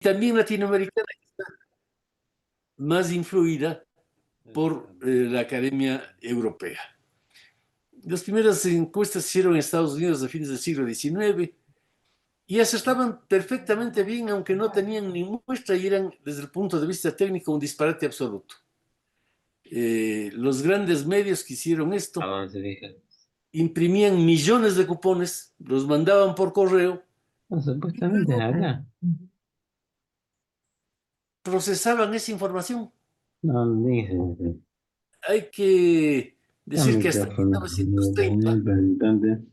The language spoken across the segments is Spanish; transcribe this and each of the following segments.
también latinoamericana, más influida por la Academia Europea. Las primeras encuestas se hicieron en Estados Unidos a fines del siglo XIX y acertaban perfectamente bien, aunque no tenían ni muestra y eran, desde el punto de vista técnico, un disparate absoluto. Los grandes medios que hicieron esto Avance, fíjate. imprimían millones de cupones, los mandaban por correo No, y supuestamente luego acá. procesaban esa información. No dice. Hay que El decir que hasta micrófono. 1930, Preguntante.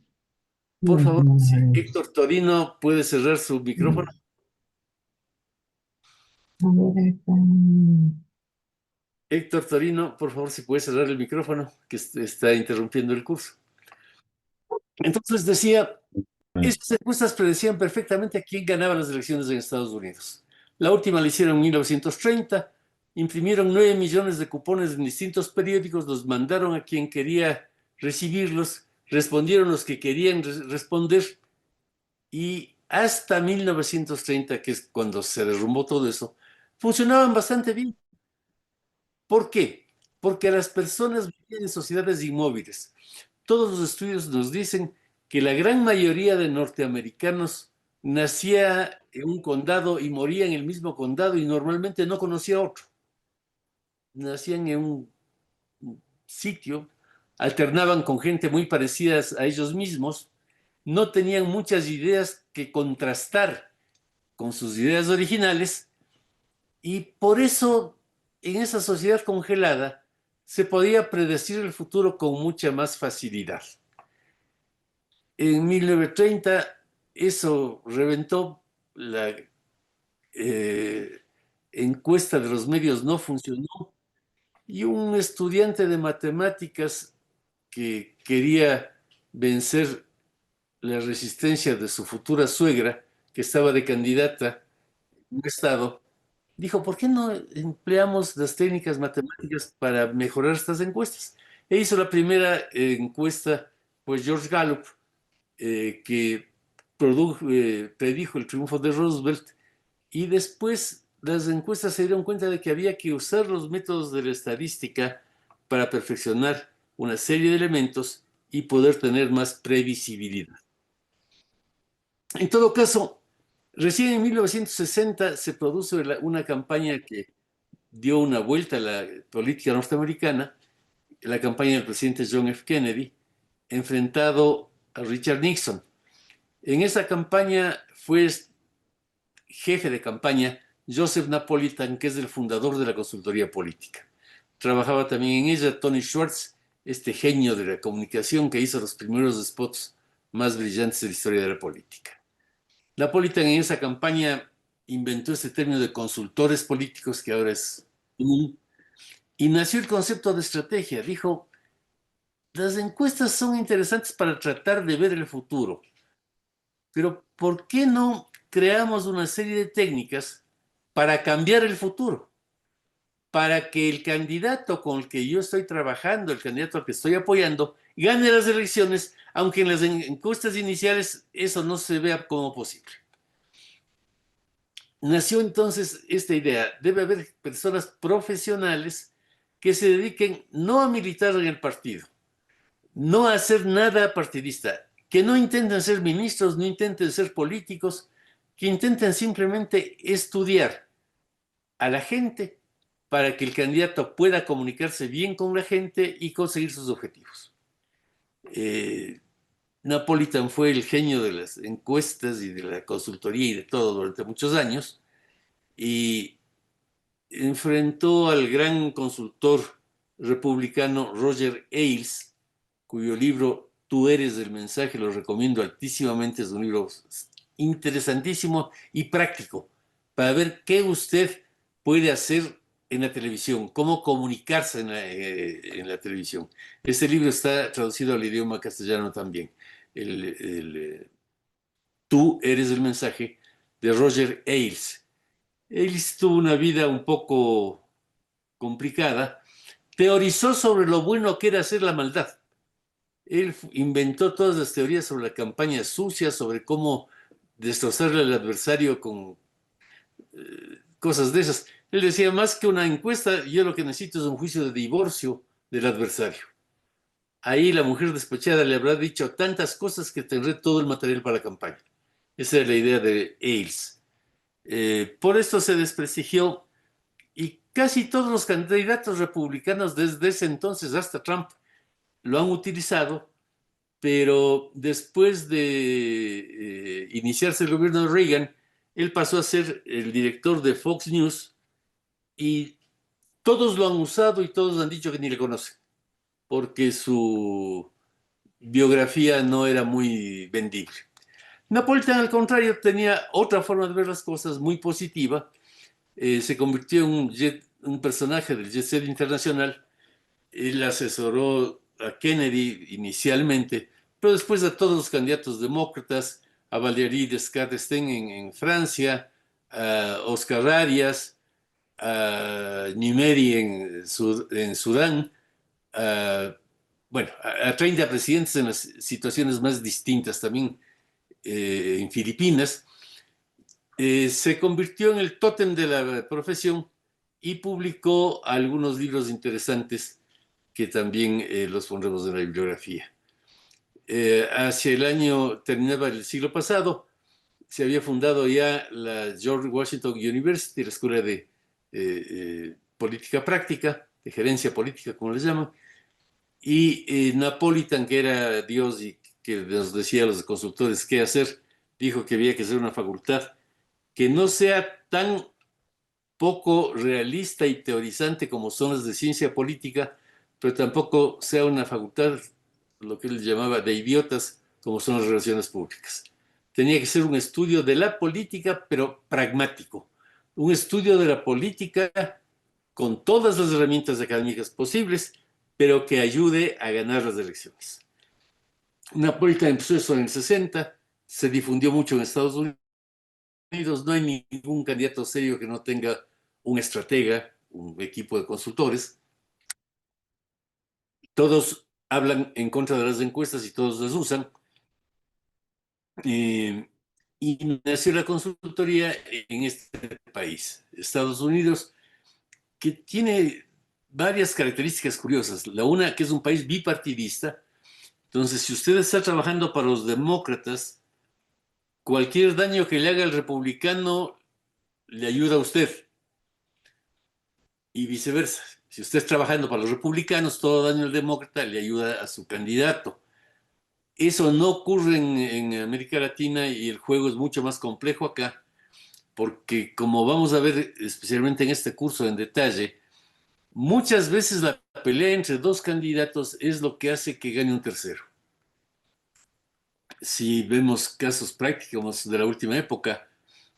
por favor, si Héctor Torino puede cerrar su micrófono. Héctor Torino, por favor, si puede cerrar el micrófono, que está interrumpiendo el curso. Entonces decía, esas encuestas predecían perfectamente a quién ganaba las elecciones en Estados Unidos. La última la hicieron en 1930, imprimieron 9 millones de cupones en distintos periódicos, los mandaron a quien quería recibirlos, respondieron los que querían responder y hasta 1930, que es cuando se derrumbó todo eso, funcionaban bastante bien. ¿Por qué? Porque las personas vivían en sociedades inmóviles. Todos los estudios nos dicen que la gran mayoría de norteamericanos nacía en un condado y moría en el mismo condado y normalmente no conocía otro. Nacían en un sitio, alternaban con gente muy parecida a ellos mismos, no tenían muchas ideas que contrastar con sus ideas originales y por eso en esa sociedad congelada se podía predecir el futuro con mucha más facilidad. En 1930 eso reventó, la encuesta de los medios no funcionó y un estudiante de matemáticas que quería vencer la resistencia de su futura suegra, que estaba de candidata en un estado, dijo, ¿por qué no empleamos las técnicas matemáticas para mejorar estas encuestas? E hizo la primera encuesta, pues George Gallup, que predijo el triunfo de Roosevelt y después las encuestas se dieron cuenta de que había que usar los métodos de la estadística para perfeccionar una serie de elementos y poder tener más previsibilidad. En todo caso, recién en 1960 se produce una campaña que dio una vuelta a la política norteamericana, la campaña del presidente John F. Kennedy, enfrentado a Richard Nixon. En esa campaña fue jefe de campaña Joseph Napolitan, que es el fundador de la consultoría política. Trabajaba también en ella Tony Schwartz, este genio de la comunicación que hizo los primeros spots más brillantes de la historia de la política. Napolitan en esa campaña inventó este término de consultores políticos que ahora es común y nació el concepto de estrategia. Dijo, las encuestas son interesantes para tratar de ver el futuro, pero ¿por qué no creamos una serie de técnicas para cambiar el futuro? Para que el candidato con el que yo estoy trabajando, el candidato al que estoy apoyando, gane las elecciones, aunque en las encuestas iniciales eso no se vea como posible. Nació entonces esta idea, debe haber personas profesionales que se dediquen no a militar en el partido, no a hacer nada partidista, que no intenten ser ministros, no intenten ser políticos, que intenten simplemente estudiar a la gente para que el candidato pueda comunicarse bien con la gente y conseguir sus objetivos. Eh, Napolitan fue el genio de las encuestas y de la consultoría y de todo durante muchos años y enfrentó al gran consultor republicano Roger Ailes, cuyo libro Tú eres el mensaje, lo recomiendo altísimamente, es un libro interesantísimo y práctico para ver qué usted puede hacer en la televisión, cómo comunicarse en la televisión. Este libro está traducido al idioma castellano también. Tú eres el mensaje de Roger Ailes. Ailes tuvo una vida un poco complicada, teorizó sobre lo bueno que era hacer la maldad. Él inventó todas las teorías sobre la campaña sucia, sobre cómo destrozarle al adversario con cosas de esas. Él decía, más que una encuesta, yo lo que necesito es un juicio de divorcio del adversario. Ahí la mujer despechada le habrá dicho tantas cosas que tendré todo el material para la campaña. Esa es la idea de Ailes. Por esto se desprestigió y casi todos los candidatos republicanos desde ese entonces hasta Trump lo han utilizado, pero después de iniciarse el gobierno de Reagan, él pasó a ser el director de Fox News y todos lo han usado y todos han dicho que ni le conocen, porque su biografía no era muy vendible. Napolitano, al contrario, tenía otra forma de ver las cosas muy positiva. Se convirtió en un personaje del jet set internacional. Él asesoró a Kennedy inicialmente, pero después a todos los candidatos demócratas, a Valéry Giscard d'Estaing en Francia, a Oscar Arias, a Nimeri en Sudán, bueno, a 30 presidentes en las situaciones más distintas, también en Filipinas. Se convirtió en el tótem de la profesión y publicó algunos libros interesantes que también los pondremos en la bibliografía. Hacia el año, terminaba el siglo pasado, se había fundado ya la George Washington University, la escuela de política práctica, de gerencia política, como les llaman, y Napolitan, que era Dios y que nos decía a los consultores qué hacer, dijo que había que hacer una facultad que no sea tan poco realista y teorizante como son las de ciencia política, pero tampoco sea una facultad, lo que él llamaba de idiotas, como son las relaciones públicas. Tenía que ser un estudio de la política, pero pragmático. Un estudio de la política con todas las herramientas académicas posibles, pero que ayude a ganar las elecciones. Napolitano empezó eso en el 60, se difundió mucho en Estados Unidos, no hay ningún candidato serio que no tenga un estratega, un equipo de consultores. Todos hablan en contra de las encuestas y todos las usan. Y nació la consultoría en este país, Estados Unidos, que tiene varias características curiosas. La una, que es un país bipartidista. Entonces, si usted está trabajando para los demócratas, cualquier daño que le haga el republicano le ayuda a usted. Y viceversa. Si usted está trabajando para los republicanos, todo daño al demócrata le ayuda a su candidato. Eso no ocurre en América Latina y el juego es mucho más complejo acá, porque como vamos a ver especialmente en este curso en detalle, muchas veces la pelea entre dos candidatos es lo que hace que gane un tercero. Si vemos casos prácticos de la última época,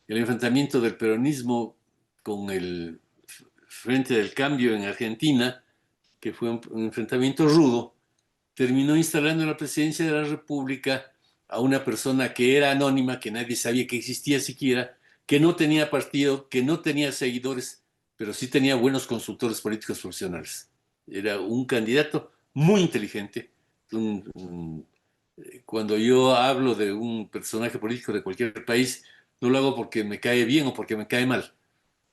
el enfrentamiento del peronismo con el Frente del Cambio en Argentina, que fue un enfrentamiento rudo, terminó instalando en la presidencia de la República a una persona que era anónima, que nadie sabía que existía siquiera, que no tenía partido, que no tenía seguidores, pero sí tenía buenos consultores políticos profesionales. Era un candidato muy inteligente. Cuando yo hablo de un personaje político de cualquier país, no lo hago porque me cae bien o porque me cae mal.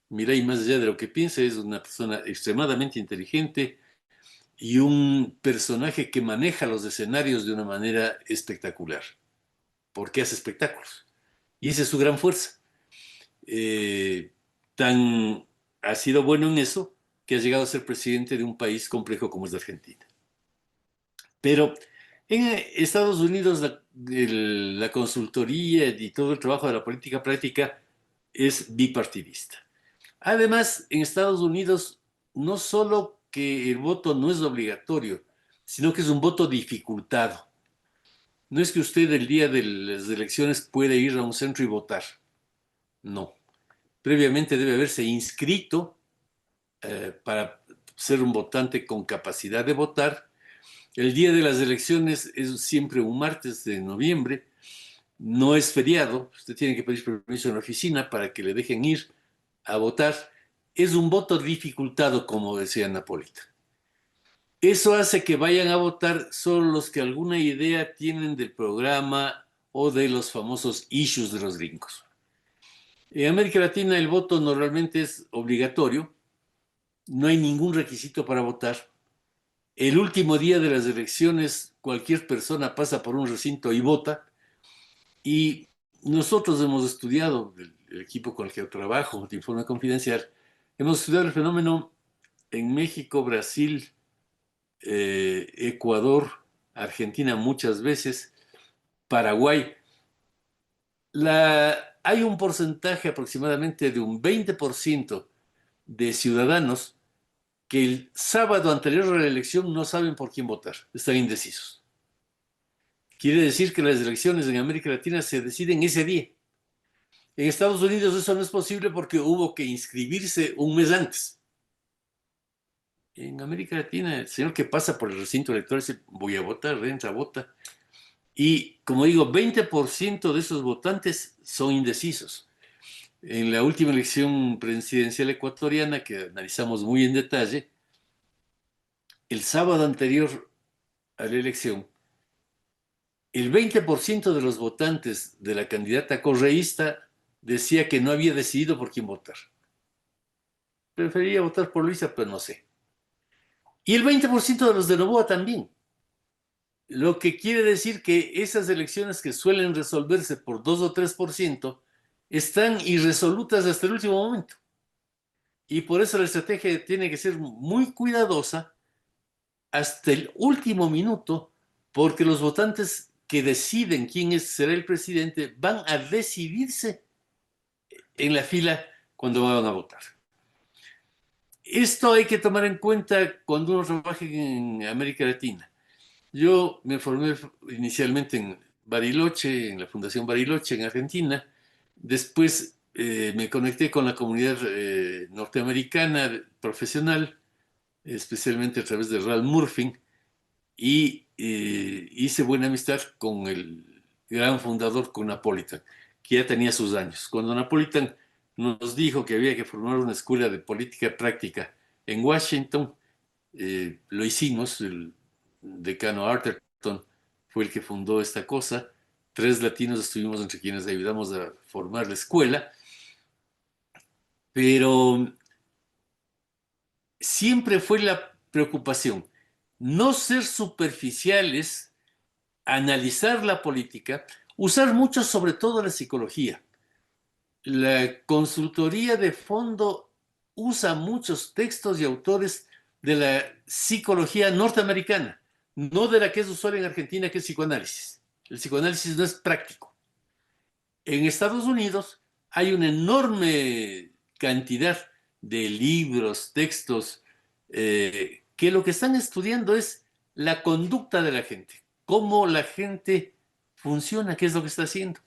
Milei, más allá de lo que piense, es una persona extremadamente inteligente y un personaje que maneja los escenarios de una manera espectacular, porque hace espectáculos. Y esa es su gran fuerza. Tan ha sido bueno en eso que ha llegado a ser presidente de un país complejo como es la Argentina. Pero en Estados Unidos la consultoría y todo el trabajo de la política práctica es bipartidista. Además, en Estados Unidos, no solo que el voto no es obligatorio, sino que es un voto dificultado. No es que usted el día de las elecciones puede ir a un centro y votar. No. Previamente debe haberse inscrito para ser un votante con capacidad de votar. El día de las elecciones es siempre un martes de noviembre. No es feriado. Usted tiene que pedir permiso en la oficina para que le dejen ir a votar. Es un voto dificultado, como decía Napolitano. Eso hace que vayan a votar solo los que alguna idea tienen del programa o de los famosos issues de los gringos. En América Latina el voto normalmente es obligatorio, no hay ningún requisito para votar. El último día de las elecciones, cualquier persona pasa por un recinto y vota. Y nosotros hemos estudiado, el equipo con el que yo trabajo, de Informe Confidencial, hemos estudiado el fenómeno en México, Brasil, Ecuador, Argentina muchas veces, Paraguay. Hay un porcentaje aproximadamente de un 20% de ciudadanos que el sábado anterior a la elección no saben por quién votar, están indecisos. Quiere decir que las elecciones en América Latina se deciden ese día. En Estados Unidos eso no es posible porque hubo que inscribirse un mes antes. En América Latina, el señor que pasa por el recinto electoral dice, voy a votar, entra, vota. Y como digo, 20% de esos votantes son indecisos. En la última elección presidencial ecuatoriana, que analizamos muy en detalle, el sábado anterior a la elección, el 20% de los votantes de la candidata correísta decía que no había decidido por quién votar. Prefería votar por Luisa, pero no sé. Y el 20% de los de Novoa también. Lo que quiere decir que esas elecciones que suelen resolverse por 2 o 3% están irresolutas hasta el último momento. Y por eso la estrategia tiene que ser muy cuidadosa hasta el último minuto, porque los votantes que deciden quién será el presidente van a decidirse en la fila cuando van a votar. Esto hay que tomar en cuenta cuando uno trabaja en América Latina. Yo me formé inicialmente en Bariloche, en la Fundación Bariloche, en Argentina. Después me conecté con la comunidad norteamericana profesional, especialmente a través de Ralph Murphy, y hice buena amistad con el gran fundador, con Napolitan, que ya tenía sus años. Cuando Napolitan nos dijo que había que formar una escuela de política práctica en Washington, lo hicimos. El decano Arterton fue el que fundó esta cosa. 3 latinos estuvimos entre quienes ayudamos a formar la escuela, pero siempre fue la preocupación no ser superficiales, analizar la política, usar mucho sobre todo la psicología. La consultoría de fondo usa muchos textos y autores de la psicología norteamericana, no de la que es usual en Argentina, que es psicoanálisis. El psicoanálisis no es práctico. En Estados Unidos hay una enorme cantidad de libros, textos, que lo que están estudiando es la conducta de la gente, cómo la gente funciona, qué es lo que está haciendo.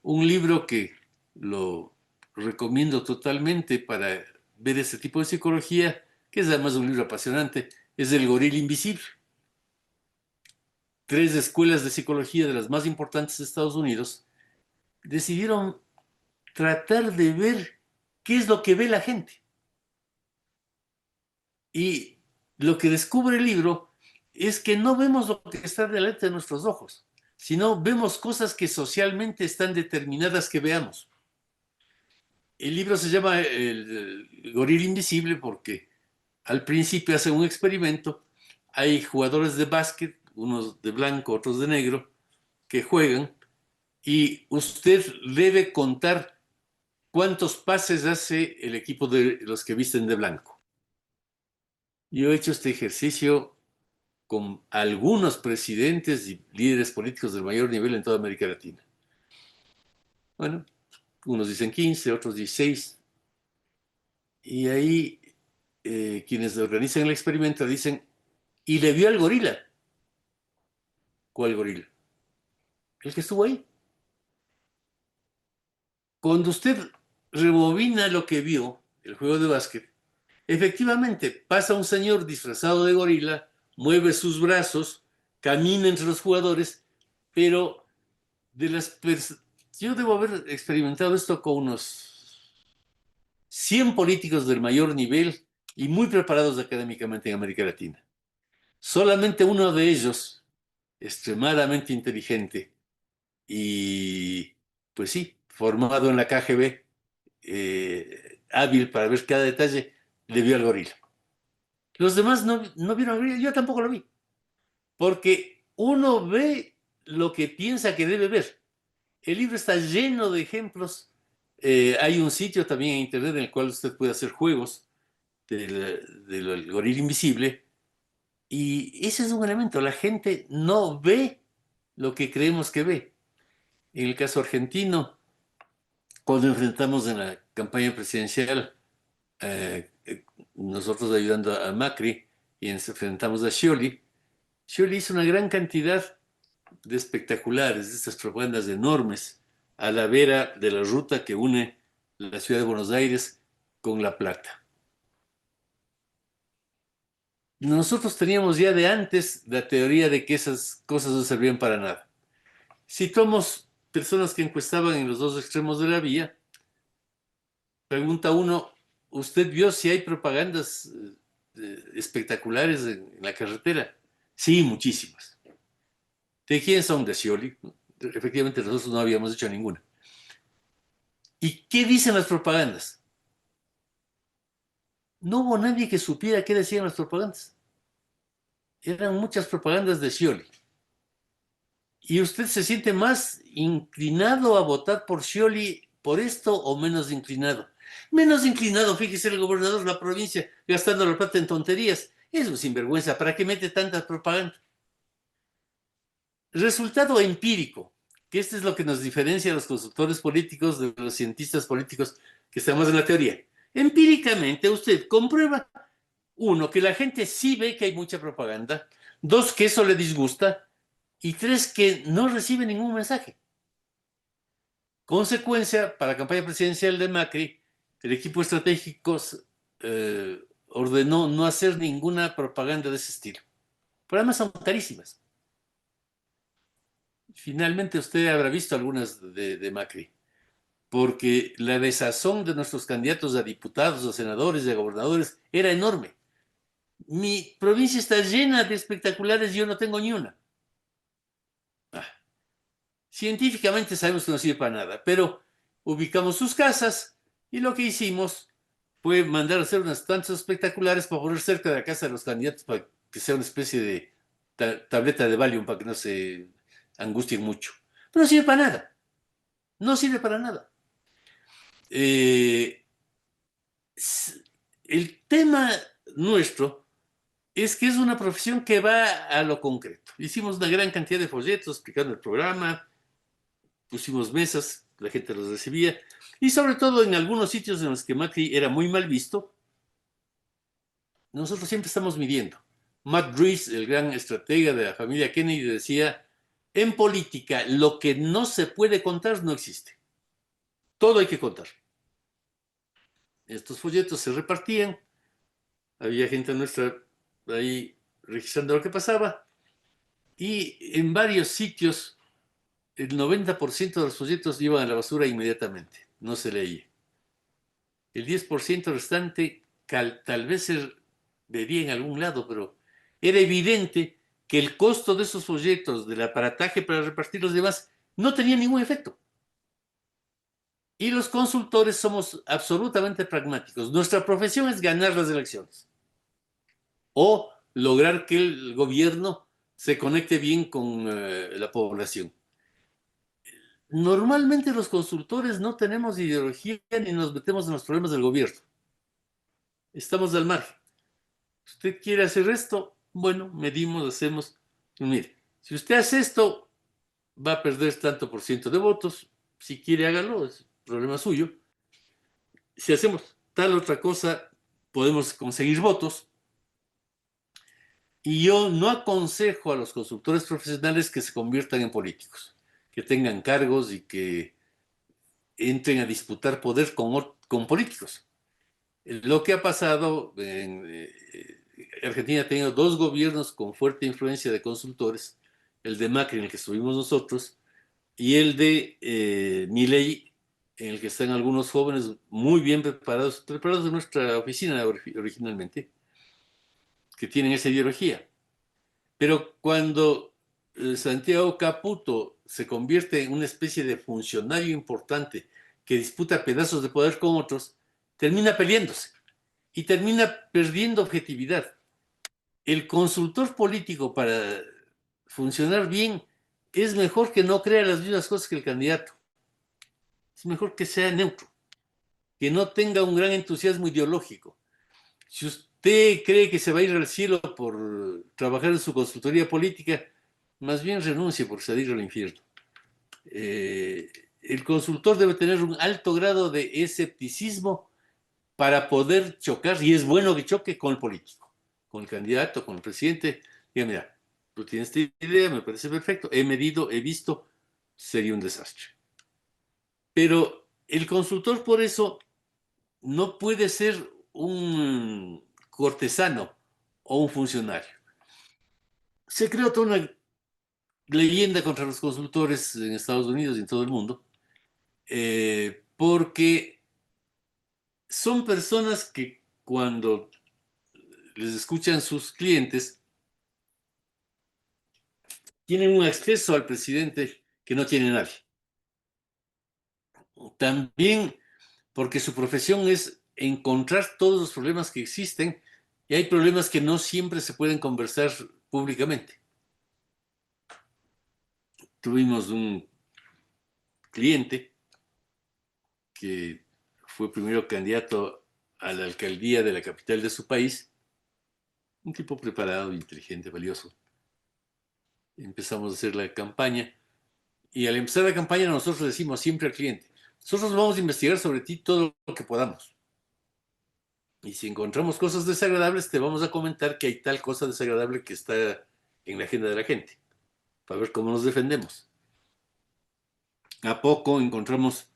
Un libro que lo recomiendo totalmente para ver ese tipo de psicología, que es además un libro apasionante, es El gorila invisible. 3 escuelas de psicología de las más importantes de Estados Unidos decidieron tratar de ver qué es lo que ve la gente. Y lo que descubre el libro es que no vemos lo que está delante de nuestros ojos, sino vemos cosas que socialmente están determinadas que veamos. El libro se llama El gorila invisible porque al principio hace un experimento. Hay jugadores de básquet, unos de blanco, otros de negro, que juegan y usted debe contar cuántos pases hace el equipo de los que visten de blanco. Yo he hecho este ejercicio con algunos presidentes y líderes políticos del mayor nivel en toda América Latina. Bueno, unos dicen 15, otros 16. Y ahí quienes organizan el experimento dicen, ¿y le vio al gorila? ¿Cuál gorila? El que estuvo ahí. Cuando usted rebobina lo que vio, el juego de básquet, efectivamente pasa un señor disfrazado de gorila, mueve sus brazos, camina entre los jugadores, pero de las yo debo haber experimentado esto con unos 100 políticos del mayor nivel y muy preparados académicamente en América Latina. Solamente uno de ellos, extremadamente inteligente y, pues sí, formado en la KGB, hábil para ver cada detalle, le vio al gorila. Los demás no vieron al gorila, yo tampoco lo vi. Porque uno ve lo que piensa que debe ver. El libro está lleno de ejemplos. Hay un sitio también en internet en el cual usted puede hacer juegos del gorila invisible. Y ese es un elemento. La gente no ve lo que creemos que ve. En el caso argentino, cuando enfrentamos en la campaña presidencial, nosotros ayudando a Macri y enfrentamos a Scioli, Scioli hizo una gran cantidad de espectaculares, de estas propagandas enormes, a la vera de la ruta que une la ciudad de Buenos Aires con La Plata. Nosotros teníamos ya de antes la teoría de que esas cosas no servían para nada. Citamos personas que encuestaban en los dos extremos de la vía. Pregunta uno, ¿usted vio si hay propagandas espectaculares en la carretera? Sí, muchísimas. ¿De quién son? De Scioli. Efectivamente, nosotros no habíamos hecho ninguna. ¿Y qué dicen las propagandas? No hubo nadie que supiera qué decían las propagandas. Eran muchas propagandas de Scioli. ¿Y usted se siente más inclinado a votar por Scioli por esto o menos inclinado? Menos inclinado, fíjese, el gobernador de la provincia gastando la plata en tonterías. Es un sinvergüenza, ¿para qué mete tanta propaganda? Resultado empírico, que esto es lo que nos diferencia a los consultores políticos de los cientistas políticos que estamos en la teoría. Empíricamente usted comprueba, uno, que la gente sí ve que hay mucha propaganda, dos, que eso le disgusta, y tres, que no recibe ningún mensaje. Consecuencia, para la campaña presidencial de Macri, el equipo estratégico ordenó no hacer ninguna propaganda de ese estilo. Pero además son carísimas. Finalmente usted habrá visto algunas de Macri, porque la desazón de nuestros candidatos a diputados, a senadores, a gobernadores era enorme. Mi provincia está llena de espectaculares y yo no tengo ni una. Científicamente sabemos que no sirve para nada, pero ubicamos sus casas y lo que hicimos fue mandar a hacer unas tantas espectaculares para poner cerca de la casa de los candidatos para que sea una especie de tableta de Valium para que no se angustien mucho. Pero no sirve para nada. No sirve para nada. El tema nuestro es que es una profesión que va a lo concreto. Hicimos una gran cantidad de folletos explicando el programa, pusimos mesas, la gente los recibía, y sobre todo en algunos sitios en los que Macri era muy mal visto, nosotros siempre estamos midiendo. Matt Reese, el gran estratega de la familia Kennedy, decía, en política lo que no se puede contar no existe. Todo hay que contar. Estos folletos se repartían, había gente nuestra ahí registrando lo que pasaba, y en varios sitios el 90% de los folletos iban a la basura inmediatamente, no se leía. El 10% restante tal vez se vería en algún lado, pero era evidente que el costo de esos folletos, del aparataje para repartir los demás, no tenía ningún efecto. Y los consultores somos absolutamente pragmáticos. Nuestra profesión es ganar las elecciones o lograr que el gobierno se conecte bien con la población. Normalmente los consultores no tenemos ideología ni nos metemos en los problemas del gobierno. Estamos al margen. ¿Usted quiere hacer esto? Bueno, medimos, hacemos. Mire, si usted hace esto, va a perder tanto por ciento de votos. Si quiere, hágalo, es problema suyo. Si hacemos tal otra cosa, podemos conseguir votos. Y yo no aconsejo a los consultores profesionales que se conviertan en políticos, que tengan cargos y que entren a disputar poder con políticos. Lo que ha pasado en Argentina ha tenido dos gobiernos con fuerte influencia de consultores, el de Macri en el que estuvimos nosotros y el de Milei en el que están algunos jóvenes muy bien preparados de nuestra oficina originalmente, que tienen esa ideología. Pero cuando Santiago Caputo se convierte en una especie de funcionario importante que disputa pedazos de poder con otros, termina peleándose y termina perdiendo objetividad. El consultor político, para funcionar bien, es mejor que no crea las mismas cosas que el candidato. Es mejor que sea neutro, que no tenga un gran entusiasmo ideológico. Si usted cree que se va a ir al cielo por trabajar en su consultoría política, más bien renuncie por salir al infierno. El consultor debe tener un alto grado de escepticismo para poder chocar, y es bueno que choque con el político, con el candidato, con el presidente. Diga, mira, tú tienes esta idea, me parece perfecto, he medido, he visto, sería un desastre. Pero el consultor por eso no puede ser un cortesano o un funcionario. Se creó toda una leyenda contra los consultores en Estados Unidos y en todo el mundo, porque son personas que cuando les escuchan sus clientes, tienen un acceso al presidente que no tiene nadie. También porque su profesión es encontrar todos los problemas que existen, y hay problemas que no siempre se pueden conversar públicamente. Tuvimos un cliente que fue primero candidato a la alcaldía de la capital de su país, un tipo preparado, inteligente, valioso. Empezamos a hacer la campaña, y al empezar la campaña nosotros decimos siempre al cliente: nosotros vamos a investigar sobre ti todo lo que podamos, y si encontramos cosas desagradables te vamos a comentar que hay tal cosa desagradable que está en la agenda de la gente, para ver cómo nos defendemos. A poco encontramos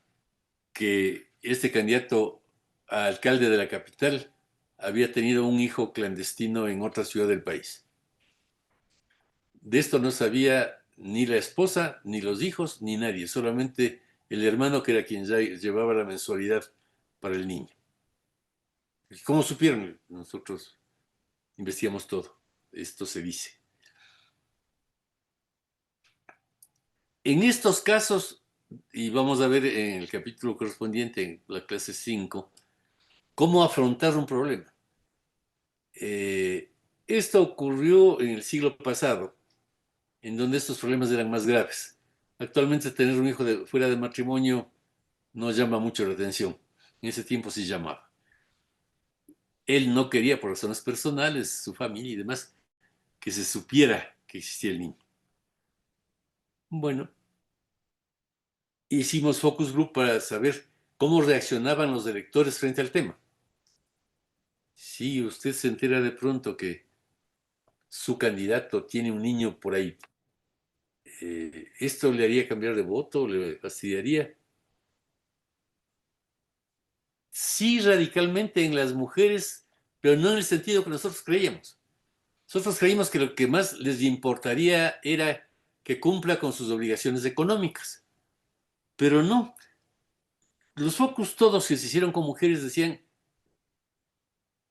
que este candidato a alcalde de la capital había tenido un hijo clandestino en otra ciudad del país. De esto no sabía ni la esposa, ni los hijos, ni nadie, solamente el hermano, que era quien ya llevaba la mensualidad para el niño. ¿Cómo supieron? Nosotros investigamos todo. Esto se dice. En estos casos, y vamos a ver en el capítulo correspondiente, en la clase 5, cómo afrontar un problema. Esto ocurrió en el siglo pasado, en donde estos problemas eran más graves. Actualmente tener un hijo fuera de matrimonio no llama mucho la atención. En ese tiempo sí llamaba. Él no quería, por razones personales, su familia y demás, que se supiera que existía el niño. Bueno, hicimos focus group para saber cómo reaccionaban los electores frente al tema. Si usted se entera de pronto que su candidato tiene un niño por ahí, ¿esto le haría cambiar de voto? ¿Le fastidiaría? Sí, radicalmente en las mujeres, pero no en el sentido que nosotros creíamos. Nosotros creímos que lo que más les importaría era que cumpla con sus obligaciones económicas, pero no. Los focus todos que se hicieron con mujeres decían: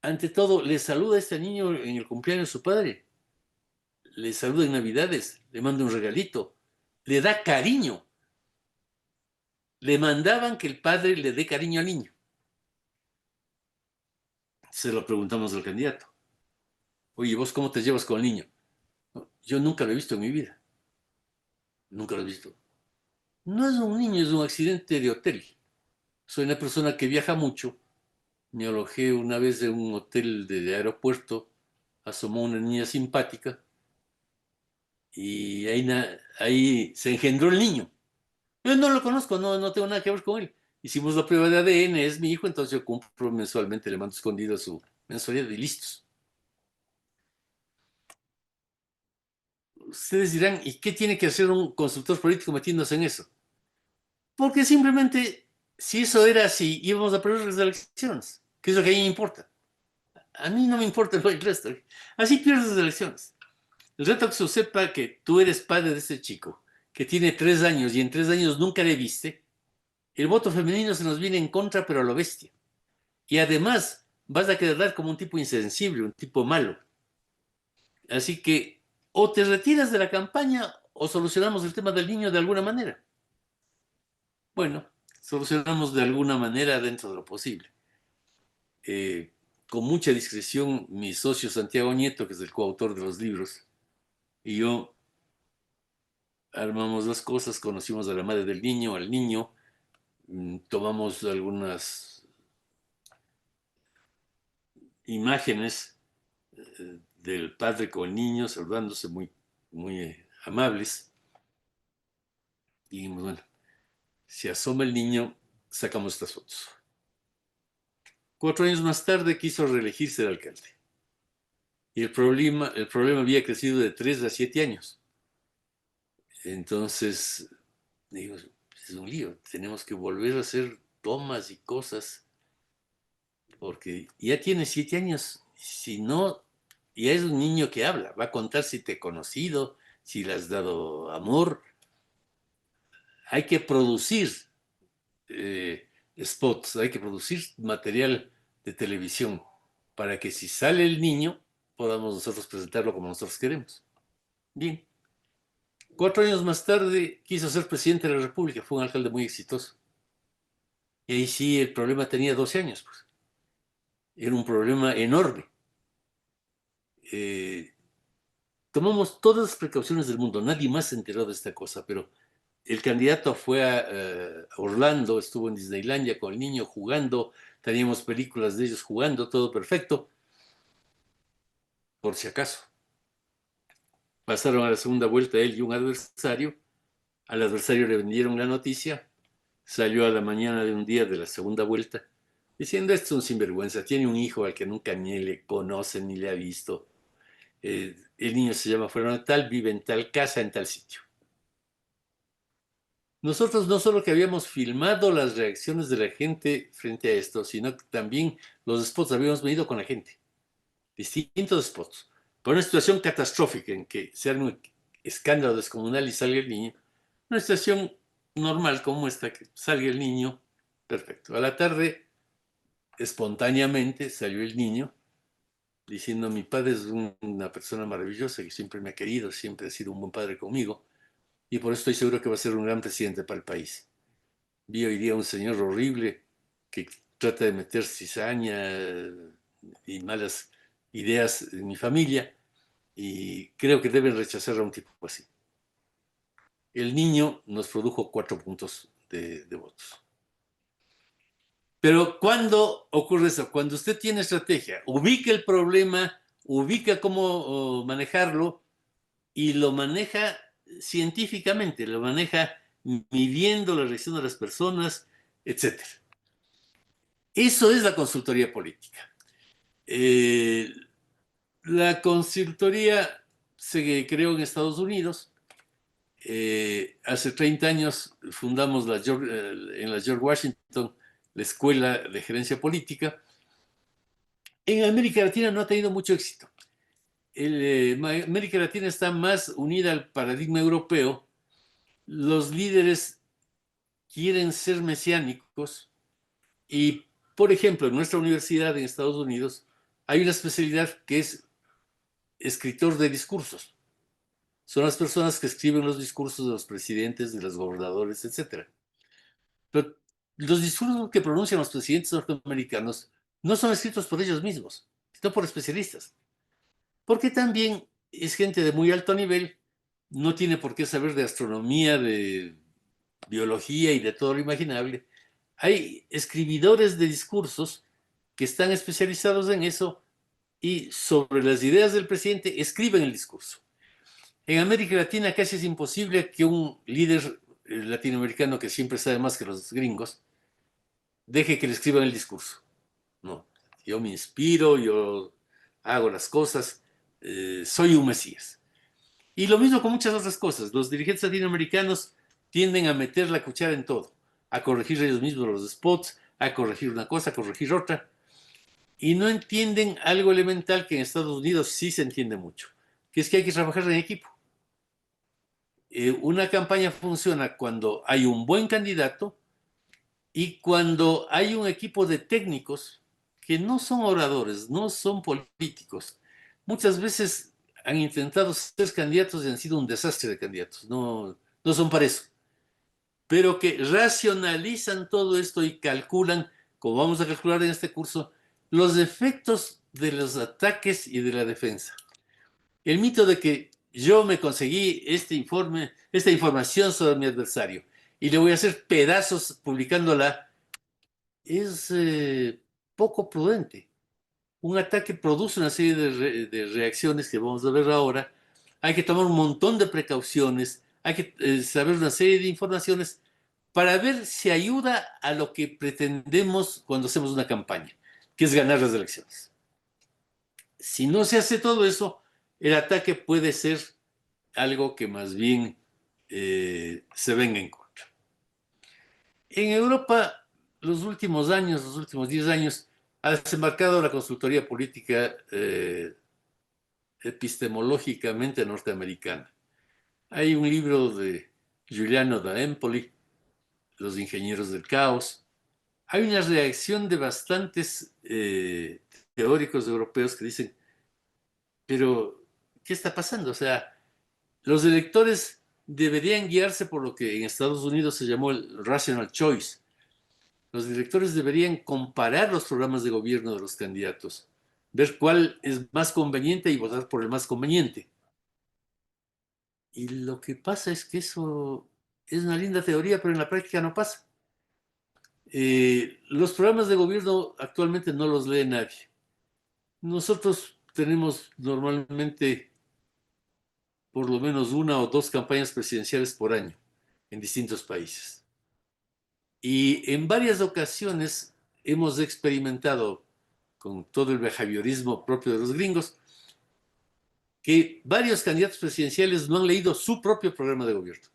ante todo, le saluda a este niño en el cumpleaños de su padre, le saluda en Navidades, le manda un regalito, le da cariño. Le mandaban que el padre le dé cariño al niño. Se lo preguntamos al candidato: oye, ¿vos cómo te llevas con el niño? No, yo nunca lo he visto en mi vida. Nunca lo he visto. No es un niño, es un accidente de hotel. Soy una persona que viaja mucho. Me alojé una vez en un hotel de aeropuerto. Asomó una niña simpática y ahí se engendró el niño. Yo no lo conozco, no tengo nada que ver con él. Hicimos la prueba de ADN, es mi hijo, entonces yo compro mensualmente, le mando escondido su mensualidad y listos. Ustedes dirán: ¿y qué tiene que hacer un consultor político metiéndose en eso? Porque simplemente, si eso era así, íbamos a perder las elecciones, que es lo que a mí me importa. A mí no me importa el resto. Así pierdes las elecciones. El reto es que se sepa que tú eres padre de ese chico, que tiene 3 años y en 3 años nunca le viste. El voto femenino se nos viene en contra, pero a lo bestia. Y además vas a quedar como un tipo insensible, un tipo malo. Así que o te retiras de la campaña o solucionamos el tema del niño de alguna manera. Bueno, solucionamos de alguna manera dentro de lo posible. Con mucha discreción, mi socio Santiago Nieto, que es el coautor de los libros, y yo armamos las cosas, conocimos a la madre del niño, al niño, tomamos algunas imágenes del padre con el niño, saludándose muy, muy amables. Y dijimos, bueno, si asoma el niño, sacamos estas fotos. 4 años más tarde quiso reelegirse el alcalde. Y el problema había crecido de 3 a 7 años. Entonces, digo, es un lío, tenemos que volver a hacer tomas y cosas, porque ya tiene 7 años, si no, ya es un niño que habla, va a contar si te he conocido, si le has dado amor. Hay que producir spots, hay que producir material de televisión para que si sale el niño podamos nosotros presentarlo como nosotros queremos. Bien. 4 años más tarde quiso ser presidente de la República, fue un alcalde muy exitoso. Y ahí sí el problema tenía 12 años, pues. Era un problema enorme. Tomamos todas las precauciones del mundo, nadie más se enteró de esta cosa, pero el candidato fue a Orlando, estuvo en Disneylandia con el niño jugando, teníamos películas de ellos jugando, todo perfecto, por si acaso. Pasaron a la segunda vuelta él y un adversario, al adversario le vendieron la noticia, salió a la mañana de un día de la segunda vuelta, diciendo, esto es un sinvergüenza, tiene un hijo al que nunca ni le conoce ni le ha visto, el niño se llama Fulano tal, vive en tal casa, en tal sitio. Nosotros no solo que habíamos filmado las reacciones de la gente frente a esto, sino que también los spots habíamos venido con la gente. Distintos spots. Por una situación catastrófica en que se haga un escándalo descomunal y salga el niño. Una situación normal como esta, que salga el niño, perfecto. A la tarde, espontáneamente, salió el niño diciendo, mi padre es una persona maravillosa que siempre me ha querido, siempre ha sido un buen padre conmigo y por eso estoy seguro que va a ser un gran presidente para el país. Vi hoy día un señor horrible que trata de meter cizaña y malas ideas en mi familia y creo que deben rechazar a un tipo así. El niño nos produjo 4 puntos de votos. Pero ¿cuándo ocurre eso? Cuando usted tiene estrategia, ubica el problema, ubica cómo manejarlo y lo maneja científicamente, lo maneja midiendo la reacción de las personas, etc. Eso es la consultoría política. La consultoría se creó en Estados Unidos. Hace 30 años fundamos en la George Washington la Escuela de Gerencia Política. En América Latina no ha tenido mucho éxito. América Latina está más unida al paradigma europeo. Los líderes quieren ser mesiánicos y, por ejemplo, en nuestra universidad en Estados Unidos hay una especialidad que es escritor de discursos. Son las personas que escriben los discursos de los presidentes, de los gobernadores, etc. Pero los discursos que pronuncian los presidentes norteamericanos no son escritos por ellos mismos, sino por especialistas. Porque también es gente de muy alto nivel, no tiene por qué saber de astronomía, de biología y de todo lo imaginable. Hay escribidores de discursos que están especializados en eso y sobre las ideas del presidente escriben el discurso. En América Latina casi es imposible que un líder latinoamericano que siempre sabe más que los gringos deje que le escriban el discurso. No, yo me inspiro, yo hago las cosas, soy un mesías. Y lo mismo con muchas otras cosas. Los dirigentes latinoamericanos tienden a meter la cuchara en todo, a corregir ellos mismos los spots, a corregir una cosa, a corregir otra, y no entienden algo elemental que en Estados Unidos sí se entiende mucho, que es que hay que trabajar en equipo. Una campaña funciona cuando hay un buen candidato y cuando hay un equipo de técnicos que no son oradores, no son políticos. Muchas veces han intentado ser candidatos y han sido un desastre de candidatos. No, no son para eso. pero que racionalizan todo esto y calculan, como vamos a calcular en este curso, los efectos de los ataques y de la defensa. El mito de que yo me conseguí este informe, esta información sobre mi adversario y le voy a hacer pedazos publicándola es poco prudente. Un ataque produce una serie de reacciones que vamos a ver ahora. Hay que tomar un montón de precauciones, hay que saber una serie de informaciones para ver si ayuda a lo que pretendemos cuando hacemos una campaña, que es ganar las elecciones. Si no se hace todo eso, el ataque puede ser algo que más bien se venga en contra. En Europa, los últimos años, los últimos 10 años, ha desembarcado la consultoría política epistemológicamente norteamericana. Hay un libro de Giuliano da Empoli, Los ingenieros del caos. Hay una reacción de bastantes teóricos europeos que dicen, pero, ¿qué está pasando? O sea, los electores deberían guiarse por lo que en Estados Unidos se llamó el rational choice. Los electores deberían comparar los programas de gobierno de los candidatos, ver cuál es más conveniente y votar por el más conveniente. Y lo que pasa es que eso es una linda teoría, pero en la práctica no pasa. Los programas de gobierno actualmente no los lee nadie. Nosotros tenemos normalmente por lo menos una o dos campañas presidenciales por año en distintos países. Y en varias ocasiones hemos experimentado, con todo el behaviorismo propio de los gringos, que varios candidatos presidenciales no han leído su propio programa de gobierno.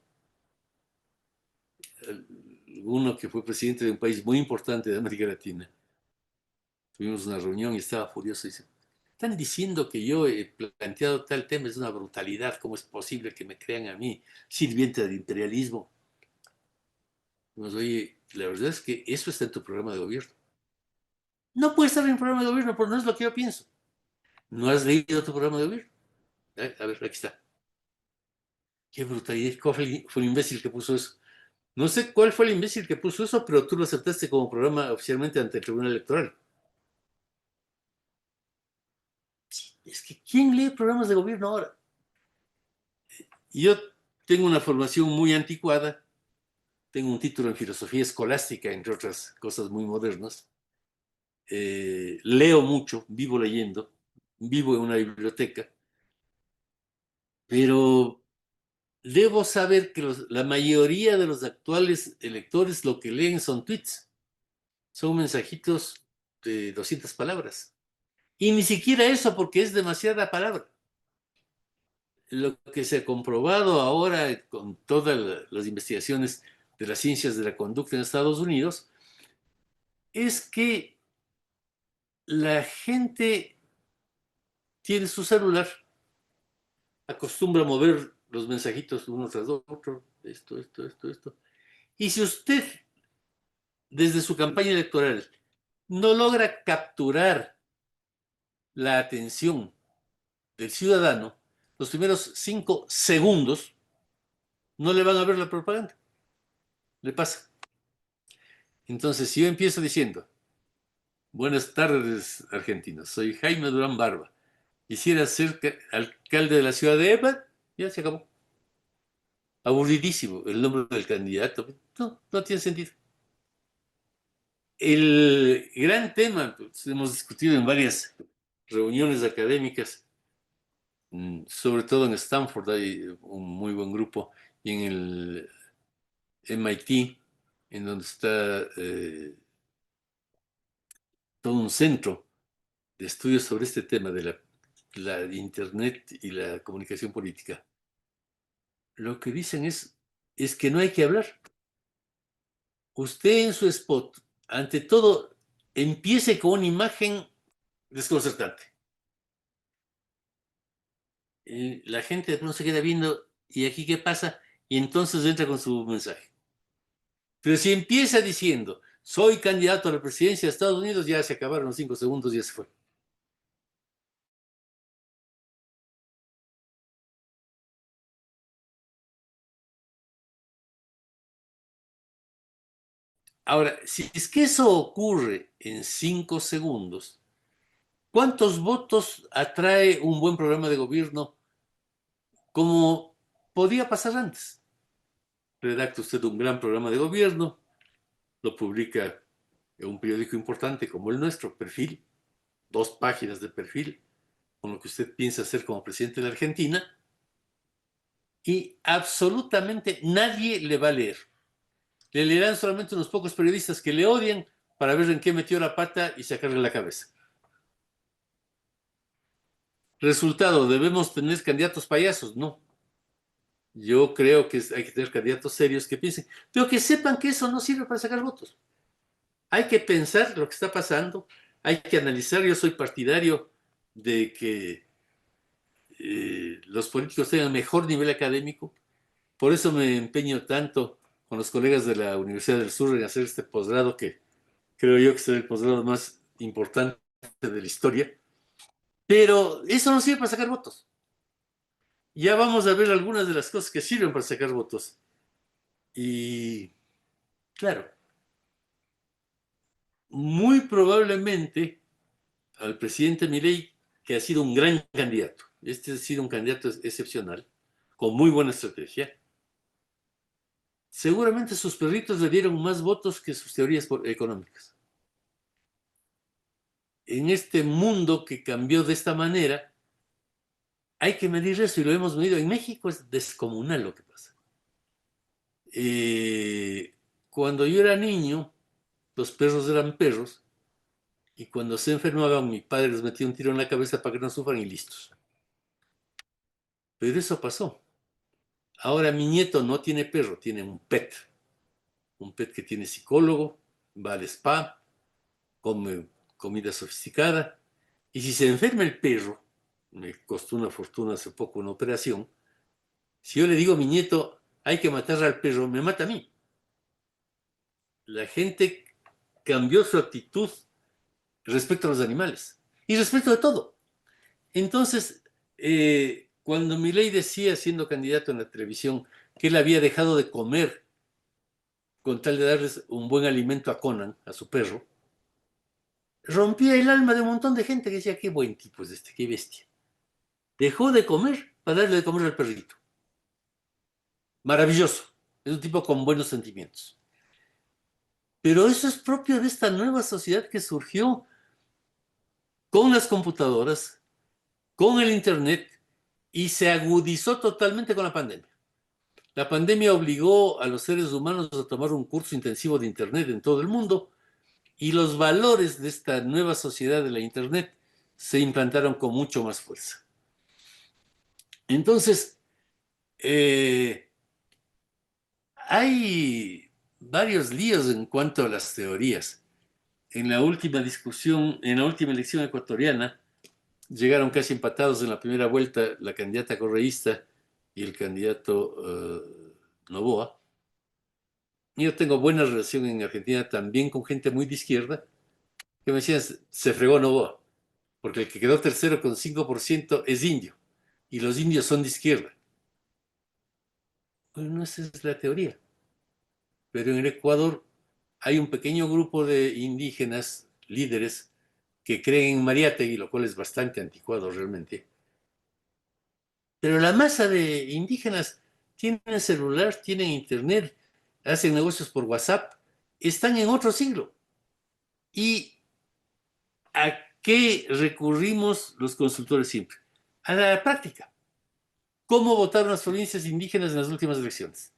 Uno que fue presidente de un país muy importante de América Latina, tuvimos una reunión y estaba furioso y dice, están diciendo que yo he planteado tal tema, es una brutalidad, ¿cómo es posible que me crean a mí, sirviente del imperialismo? Pues, oye, la verdad es que eso está en tu programa de gobierno. No puede estar en el programa de gobierno, pero no es lo que yo pienso. ¿No has leído tu programa de gobierno? A ver, aquí está. Qué brutalidad. ¿Cuál fue el imbécil que puso eso? No sé cuál fue el imbécil que puso eso, pero tú lo aceptaste como programa oficialmente ante el Tribunal Electoral. Es que ¿quién lee programas de gobierno ahora? Yo tengo una formación muy anticuada, tengo un título en filosofía escolástica, entre otras cosas muy modernas. Leo mucho, vivo leyendo, vivo en una biblioteca, pero debo saber que la mayoría de los actuales electores lo que leen son tweets, son mensajitos de 200 palabras. Y ni siquiera eso porque es demasiada palabra. Lo que se ha comprobado ahora con todas las investigaciones de las ciencias de la conducta en Estados Unidos es que la gente tiene su celular, acostumbra a mover los mensajitos uno tras otro, esto. Y si usted, desde su campaña electoral, no logra capturar la atención del ciudadano, los primeros 5 segundos no le van a ver la propaganda. Le pasa. Entonces, si yo empiezo diciendo, buenas tardes, argentinos, soy Jaime Durán Barba, quisiera ser alcalde de la ciudad de Eva, ya se acabó. Aburridísimo el nombre del candidato. No, no tiene sentido. El gran tema, pues, hemos discutido en varias reuniones académicas, sobre todo en Stanford hay un muy buen grupo, y en el MIT, en donde está todo un centro de estudios sobre este tema de la Internet y la comunicación política. Lo que dicen es que no hay que hablar. Usted en su spot, ante todo, empiece con una imagen desconcertante. La gente no se queda viendo, ¿y aquí qué pasa? Y entonces entra con su mensaje. Pero si empieza diciendo, soy candidato a la presidencia de Estados Unidos, ya se acabaron los 5 segundos y ya se fue. Ahora, si es que eso ocurre en 5 segundos, ¿cuántos votos atrae un buen programa de gobierno como podía pasar antes? Redacta usted un gran programa de gobierno, lo publica en un periódico importante como el nuestro, Perfil, 2 páginas de perfil, con lo que usted piensa hacer como presidente de la Argentina, y absolutamente nadie le va a leer. Le leerán solamente unos pocos periodistas que le odian para ver en qué metió la pata y sacarle la cabeza. Resultado, ¿debemos tener candidatos payasos? No. Yo creo que hay que tener candidatos serios que piensen, pero que sepan que eso no sirve para sacar votos. Hay que pensar lo que está pasando, hay que analizar. Yo soy partidario de que los políticos tengan mejor nivel académico. Por eso me empeño tanto con los colegas de la Universidad del Sur en hacer este posgrado, que creo yo que es el posgrado más importante de la historia. Pero eso no sirve para sacar votos. Ya vamos a ver algunas de las cosas que sirven para sacar votos. Y claro, muy probablemente al presidente Milei, que ha sido un gran candidato, este ha sido un candidato excepcional, con muy buena estrategia, seguramente sus perritos le dieron más votos que sus teorías económicas. En este mundo que cambió de esta manera, hay que medir eso y lo hemos medido. En México es descomunal lo que pasa. Cuando yo era niño, los perros eran perros y cuando se enfermaban, mi padre les metía un tiro en la cabeza para que no sufran y listos. Pero eso pasó. Ahora mi nieto no tiene perro, tiene un pet que tiene psicólogo, va al spa, come comida sofisticada, y si se enferma el perro, me costó una fortuna hace poco una operación, si yo le digo a mi nieto, hay que matar al perro, me mata a mí. La gente cambió su actitud respecto a los animales y respecto de todo. Entonces, cuando Milei decía, siendo candidato en la televisión, que él había dejado de comer con tal de darles un buen alimento a Conan, a su perro, rompía el alma de un montón de gente que decía, qué buen tipo es este, qué bestia. Dejó de comer para darle de comer al perrito. Maravilloso. Es un tipo con buenos sentimientos. Pero eso es propio de esta nueva sociedad que surgió con las computadoras, con el Internet, y se agudizó totalmente con la pandemia. La pandemia obligó a los seres humanos a tomar un curso intensivo de Internet en todo el mundo, y los valores de esta nueva sociedad de la Internet se implantaron con mucho más fuerza. Entonces, hay varios líos en cuanto a las teorías. En la última discusión, en la última elección ecuatoriana, llegaron casi empatados en la primera vuelta la candidata correísta y el candidato Noboa. Yo tengo buena relación en Argentina también con gente muy de izquierda que me decían, se fregó Noboa, porque el que quedó tercero con 5% es indio, y los indios son de izquierda. Bueno, esa es la teoría. Pero en el Ecuador hay un pequeño grupo de indígenas, líderes, que creen en Mariátegui, lo cual es bastante anticuado realmente. Pero la masa de indígenas tienen celular, tienen internet, hacen negocios por WhatsApp, están en otro siglo. ¿Y a qué recurrimos los consultores siempre? A la práctica. ¿Cómo votaron las provincias indígenas en las últimas elecciones?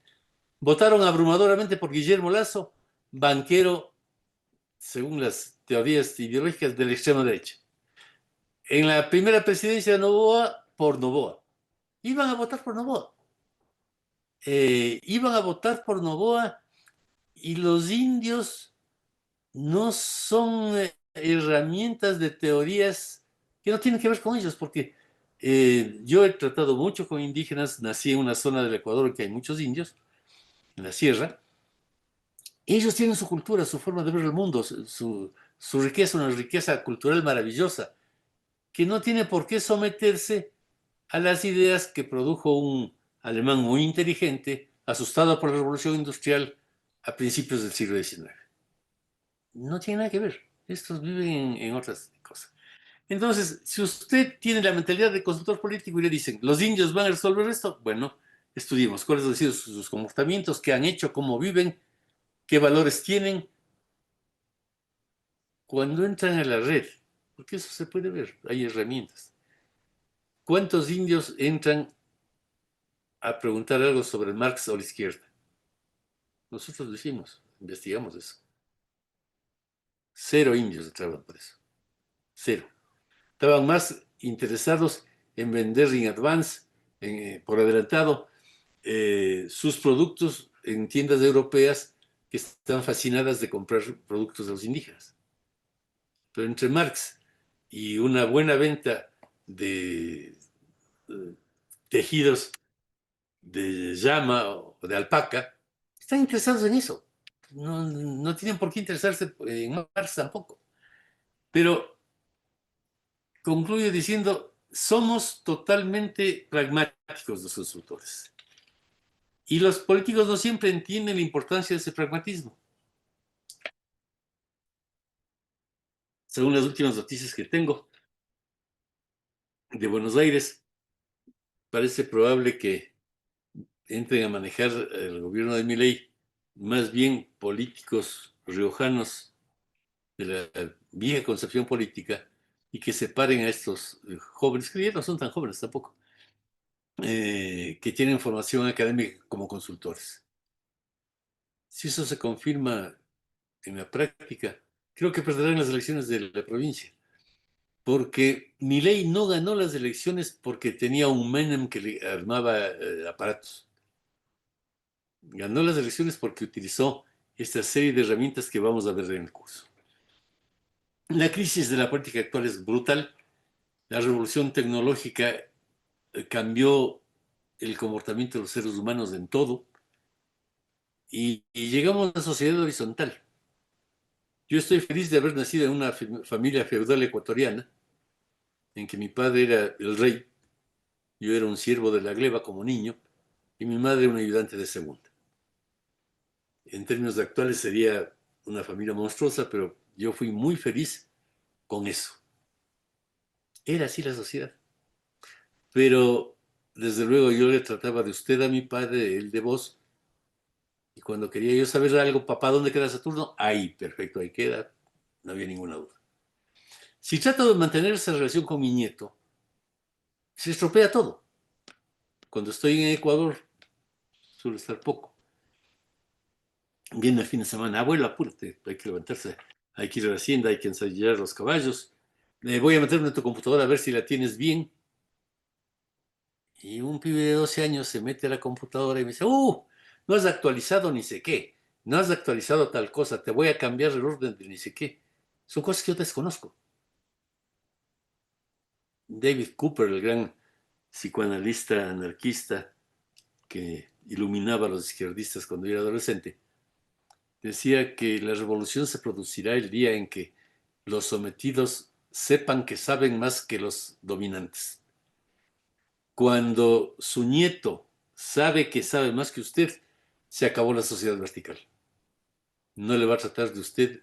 Votaron abrumadoramente por Guillermo Lazo, banquero, según las teorías ideológicas de la extrema derecha. En la primera presidencia de Noboa, por Noboa. Iban a votar por Noboa. Iban a votar por Noboa, y los indios no son herramientas de teorías que no tienen que ver con ellos, porque yo he tratado mucho con indígenas, nací en una zona del Ecuador en que hay muchos indios, en la sierra. Ellos tienen su cultura, su forma de ver el mundo, su riqueza, una riqueza cultural maravillosa, que no tiene por qué someterse a las ideas que produjo un alemán muy inteligente, asustado por la revolución industrial a principios del siglo XIX. no tiene nada que ver. Estos viven en otras cosas. Entonces, si usted tiene la mentalidad de consultor político y le dicen, los indios van a resolver esto, bueno, estudiemos cuáles han sido sus comportamientos, qué han hecho, cómo viven, qué valores tienen. Cuando entran a la red, porque eso se puede ver, hay herramientas. ¿Cuántos indios entran a preguntar algo sobre Marx o la izquierda? Nosotros lo hicimos, investigamos eso. 0 indios entraban por eso. 0. Estaban más interesados en vender in advance, por adelantado, sus productos en tiendas europeas que están fascinadas de comprar productos de los indígenas. Pero entre Marx y una buena venta de tejidos de llama o de alpaca, están interesados en eso. No tienen por qué interesarse en Marx tampoco. Pero concluyo diciendo, somos totalmente pragmáticos los consultores. Y los políticos no siempre entienden la importancia de ese pragmatismo. Según las últimas noticias que tengo de Buenos Aires, parece probable que entren a manejar el gobierno de Milei más bien políticos riojanos de la vieja concepción política y que separen a estos jóvenes, que ya no son tan jóvenes tampoco, que tienen formación académica como consultores. Si eso se confirma en la práctica, creo que perderán las elecciones de la provincia, porque Milei no ganó las elecciones porque tenía un Menem que le armaba aparatos. Ganó las elecciones porque utilizó esta serie de herramientas que vamos a ver en el curso. La crisis de la política actual es brutal. La revolución tecnológica cambió el comportamiento de los seres humanos en todo y llegamos a una sociedad horizontal. Yo estoy feliz de haber nacido en una familia feudal ecuatoriana en que mi padre era el rey, yo era un siervo de la gleba como niño y mi madre un ayudante de segunda. En términos actuales sería una familia monstruosa, pero yo fui muy feliz con eso. Era así la sociedad. Pero desde luego yo le trataba de usted a mi padre, él de vos, y cuando quería yo saber algo, papá, ¿dónde queda Saturno? Ahí, perfecto, ahí queda, no había ninguna duda. Si trato de mantener esa relación con mi nieto, se estropea todo. Cuando estoy en Ecuador, suele estar poco. Viene el fin de semana, abuelo, apúrate, hay que levantarse, hay que ir a la hacienda, hay que ensayar los caballos. Voy a meterme en tu computadora a ver si la tienes bien. Y un pibe de 12 años se mete a la computadora y me dice, no has actualizado ni sé qué, no has actualizado tal cosa, te voy a cambiar el orden de ni sé qué. Son cosas que yo desconozco. David Cooper, el gran psicoanalista anarquista que iluminaba a los izquierdistas cuando yo era adolescente, decía que la revolución se producirá el día en que los sometidos sepan que saben más que los dominantes. Cuando su nieto sabe que sabe más que usted, se acabó la sociedad vertical. No le va a tratar de usted,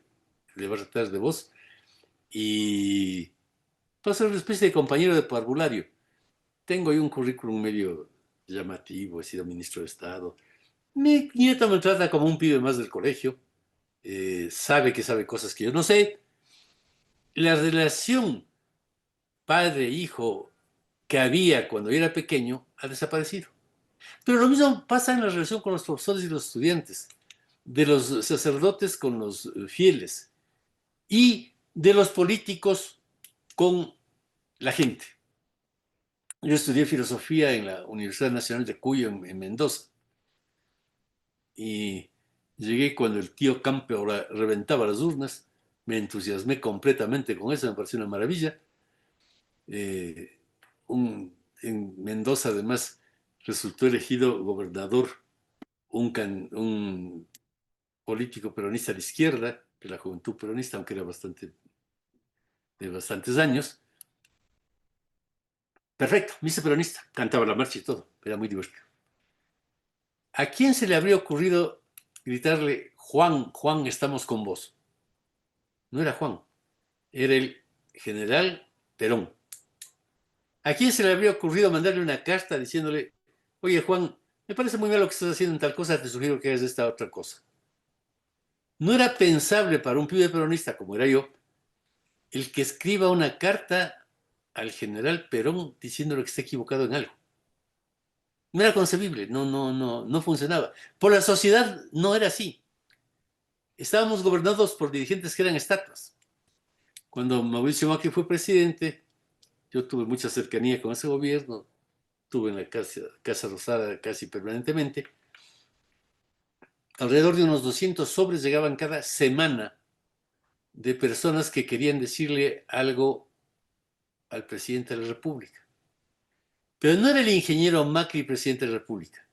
le va a tratar de vos y va a ser una especie de compañero de parvulario. Tengo ahí un currículum medio llamativo, he sido ministro de Estado. Mi nieto me trata como un pibe más del colegio, sabe que sabe cosas que yo no sé. La relación padre-hijo que había cuando yo era pequeño ha desaparecido. Pero lo mismo pasa en la relación con los profesores y los estudiantes, de los sacerdotes con los fieles y de los políticos con la gente. Yo estudié filosofía en la Universidad Nacional de Cuyo, en Mendoza, y llegué cuando el tío Campo reventaba las urnas, me entusiasmé completamente con eso, me pareció una maravilla. Eh, en Mendoza, además, resultó elegido gobernador un político peronista de izquierda, de la juventud peronista, aunque era de bastantes años. Perfecto, me hice peronista, cantaba la marcha y todo, era muy divertido. ¿A quién se le habría ocurrido gritarle, Juan, Juan, estamos con vos? no era Juan, era el general Perón. ¿A quién se le habría ocurrido mandarle una carta diciéndole, oye Juan, me parece muy mal lo que estás haciendo en tal cosa, te sugiero que hagas esta otra cosa? No era pensable para un pibe peronista como era yo, el que escriba una carta al general Perón diciéndole que está equivocado en algo. No era concebible, no funcionaba. Por la sociedad no era así. Estábamos gobernados por dirigentes que eran estatuas. Cuando Mauricio Macri fue presidente, yo tuve mucha cercanía con ese gobierno, estuve en la Casa Rosada casi permanentemente. Alrededor de unos 200 sobres llegaban cada semana de personas que querían decirle algo al presidente de la República. Pero no era el ingeniero Macri presidente de la República.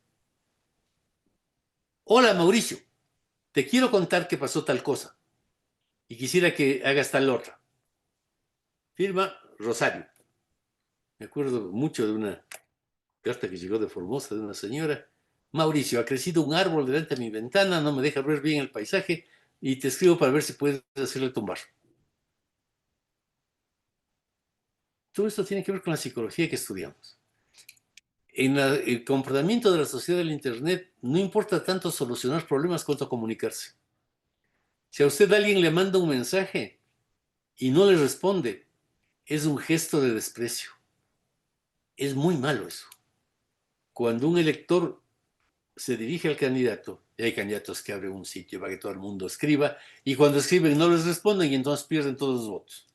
Hola Mauricio, te quiero contar que pasó tal cosa y quisiera que hagas tal otra. Firma Rosario. Me acuerdo mucho de una carta que llegó de Formosa de una señora. Mauricio, ha crecido un árbol delante de mi ventana, no me deja ver bien el paisaje y te escribo para ver si puedes hacerle tumbar. Todo esto tiene que ver con la psicología que estudiamos. En el comportamiento de la sociedad del Internet no importa tanto solucionar problemas cuanto comunicarse. Si a usted alguien le manda un mensaje y no le responde, es un gesto de desprecio. Es muy malo eso. Cuando un elector se dirige al candidato, y hay candidatos que abren un sitio para que todo el mundo escriba, y cuando escriben no les responden y entonces pierden todos los votos.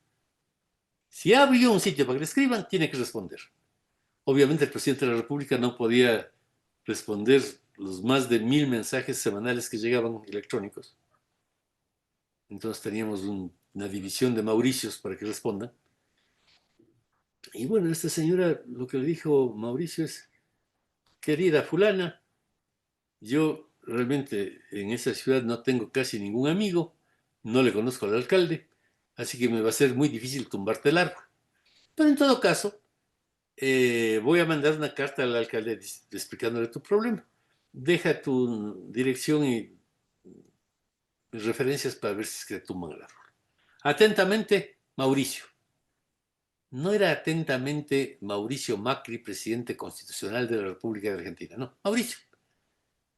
Si abrió un sitio para que le escriban, tiene que responder. Obviamente el presidente de la República no podía responder los más de 1000 mensajes semanales que llegaban electrónicos. Entonces teníamos una división de Mauricios para que respondan. Y bueno, esta señora lo que le dijo Mauricio es, querida fulana, yo realmente en esa ciudad no tengo casi ningún amigo, no le conozco al alcalde, así que me va a ser muy difícil tumbarte el árbol. Pero en todo caso, voy a mandar una carta al alcalde explicándole tu problema. Deja tu dirección y referencias para ver si es que tumban el árbol. Atentamente, Mauricio. No era atentamente Mauricio Macri, presidente constitucional de la República de Argentina, no, Mauricio.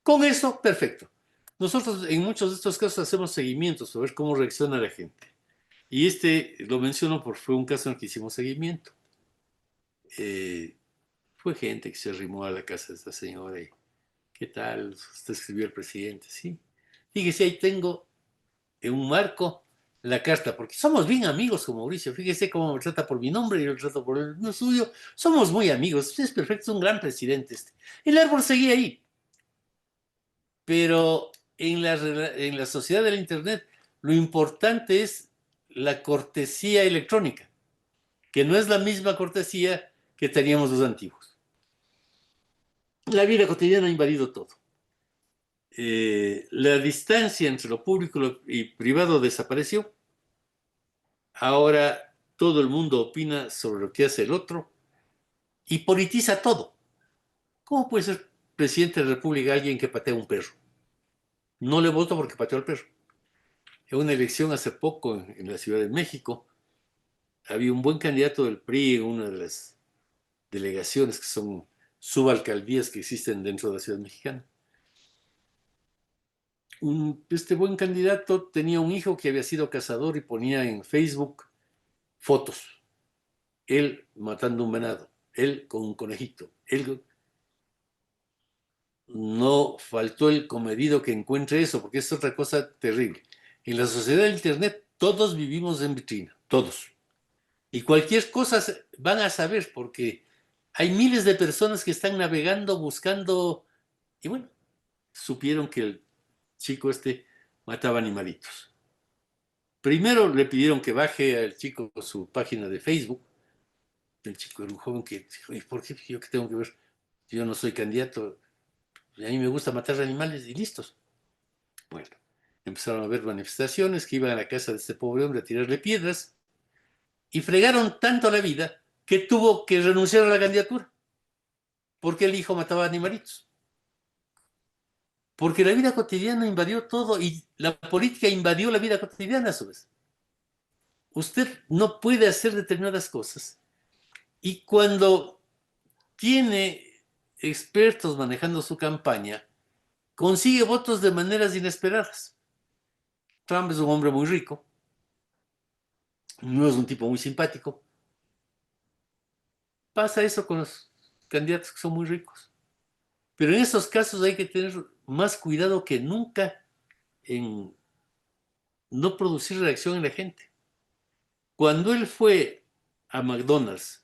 Con eso, perfecto. Nosotros en muchos de estos casos hacemos seguimientos para ver cómo reacciona la gente. Y este lo menciono porque fue un caso en el que hicimos seguimiento. Fue gente que se arrimó a la casa de esta señora y, ¿qué tal? Usted escribió al presidente, sí. Fíjese, ahí tengo en un marco la carta, porque somos bien amigos con Mauricio. Fíjese cómo me trata por mi nombre y yo lo trato por el suyo. Somos muy amigos. Usted es perfecto, es un gran presidente este. El árbol seguía ahí. Pero en la sociedad del Internet lo importante es la cortesía electrónica, que no es la misma cortesía que teníamos los antiguos. La vida cotidiana ha invadido todo. La distancia entre lo público y privado desapareció. Ahora todo el mundo opina sobre lo que hace el otro y politiza todo. ¿Cómo puede ser presidente de la República alguien que patea un perro? No le voto porque pateó al perro. En una elección hace poco en la Ciudad de México, había un buen candidato del PRI en una de las delegaciones que son subalcaldías que existen dentro de la ciudad mexicana. Este buen candidato tenía un hijo que había sido cazador y ponía en Facebook fotos. Él matando un venado, él con un conejito. Él no faltó el comedido que encuentre eso, porque es otra cosa terrible. En la sociedad del Internet todos vivimos en vitrina, todos. Y cualquier cosa van a saber porque hay miles de personas que están navegando, buscando, y bueno, supieron que el chico este mataba animalitos. Primero le pidieron que baje al chico su página de Facebook. El chico era un joven que dijo, ¿y por qué yo qué tengo que ver? Yo no soy candidato, a mí me gusta matar animales y listos. Bueno, empezaron a haber manifestaciones que iban a la casa de este pobre hombre a tirarle piedras y fregaron tanto la vida que tuvo que renunciar a la candidatura porque el hijo mataba animalitos. Porque la vida cotidiana invadió todo y la política invadió la vida cotidiana a su vez. usted no puede hacer determinadas cosas y cuando tiene expertos manejando su campaña, consigue votos de maneras inesperadas. Trump es un hombre muy rico, no es un tipo muy simpático. Pasa eso con los candidatos que son muy ricos. Pero en estos casos hay que tener más cuidado que nunca en no producir reacción en la gente. Cuando él fue a McDonald's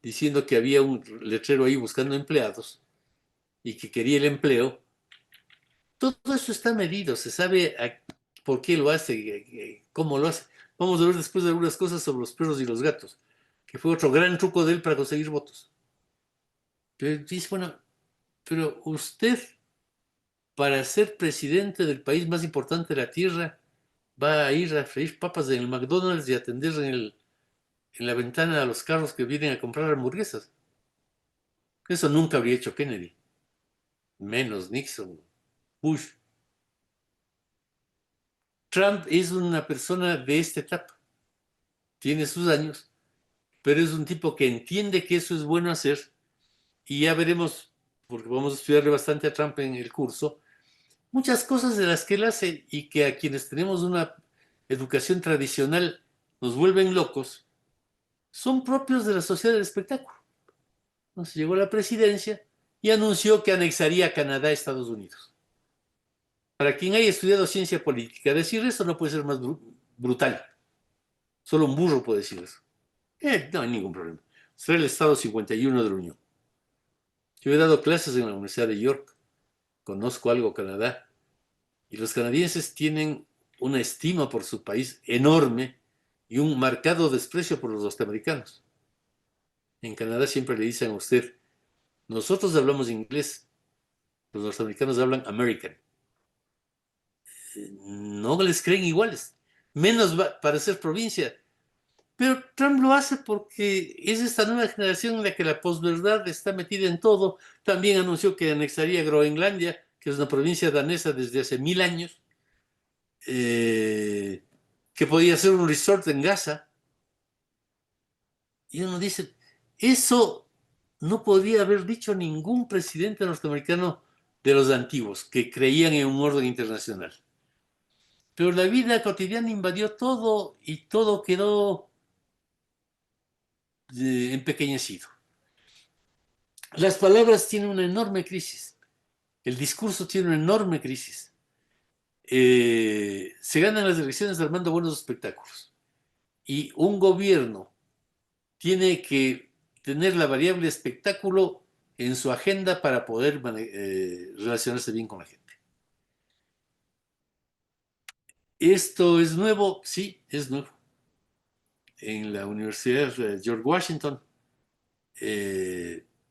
diciendo que había un letrero ahí buscando empleados y que quería el empleo, todo eso está medido, se sabe por qué lo hace, cómo lo hace. Vamos a ver después algunas cosas sobre los perros y los gatos, que fue otro gran truco de él para conseguir votos. Pero dice, bueno, pero usted, para ser presidente del país más importante de la Tierra, va a ir a freír papas en el McDonald's y atender en la ventana a los carros que vienen a comprar hamburguesas. Eso nunca habría hecho Kennedy, menos Nixon, Bush. Trump es una persona de esta etapa, tiene sus años, pero es un tipo que entiende que eso es bueno hacer y ya veremos, porque vamos a estudiarle bastante a Trump en el curso, muchas cosas de las que él hace y que a quienes tenemos una educación tradicional nos vuelven locos, son propios de la sociedad del espectáculo. Entonces llegó a la presidencia y anunció que anexaría a Canadá a Estados Unidos. Para quien haya estudiado ciencia política, decir eso no puede ser más brutal. Solo un burro puede decir eso. No hay ningún problema. Será el Estado 51 de la Unión. Yo he dado clases en la Universidad de York, conozco algo Canadá, y los canadienses tienen una estima por su país enorme y un marcado desprecio por los norteamericanos. En Canadá siempre le dicen a usted, nosotros hablamos inglés, los norteamericanos hablan American. No les creen iguales, menos para ser provincia. Pero Trump lo hace porque es esta nueva generación en la que la posverdad está metida en todo. También anunció que anexaría Groenlandia, que es una provincia danesa desde hace 1000 años, que podía ser un resort en Gaza. Y uno dice, eso no podía haber dicho ningún presidente norteamericano de los antiguos, que creían en un orden internacional. Pero la vida cotidiana invadió todo y todo quedó empequeñecido. Las palabras tienen una enorme crisis. El discurso tiene una enorme crisis. Se ganan las elecciones armando buenos espectáculos. Y un gobierno tiene que tener la variable espectáculo en su agenda para poder relacionarse bien con la gente. ¿Esto es nuevo? Sí, es nuevo. En la Universidad George Washington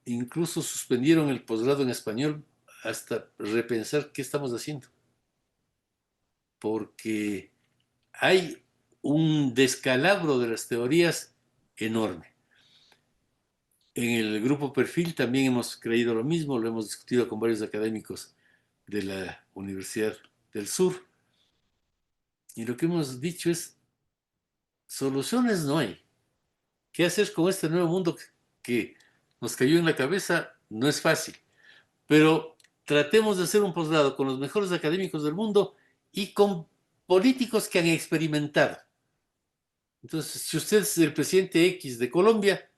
incluso suspendieron el posgrado en español hasta repensar qué estamos haciendo. Porque hay un descalabro de las teorías enorme. En el grupo Perfil también hemos creído lo mismo, lo hemos discutido con varios académicos de la Universidad del Sur. Y lo que hemos dicho es, soluciones no hay. ¿Qué hacer con este nuevo mundo que nos cayó en la cabeza? No es fácil. Pero tratemos de hacer un posgrado con los mejores académicos del mundo y con políticos que han experimentado. Entonces, si usted es el presidente X de Colombia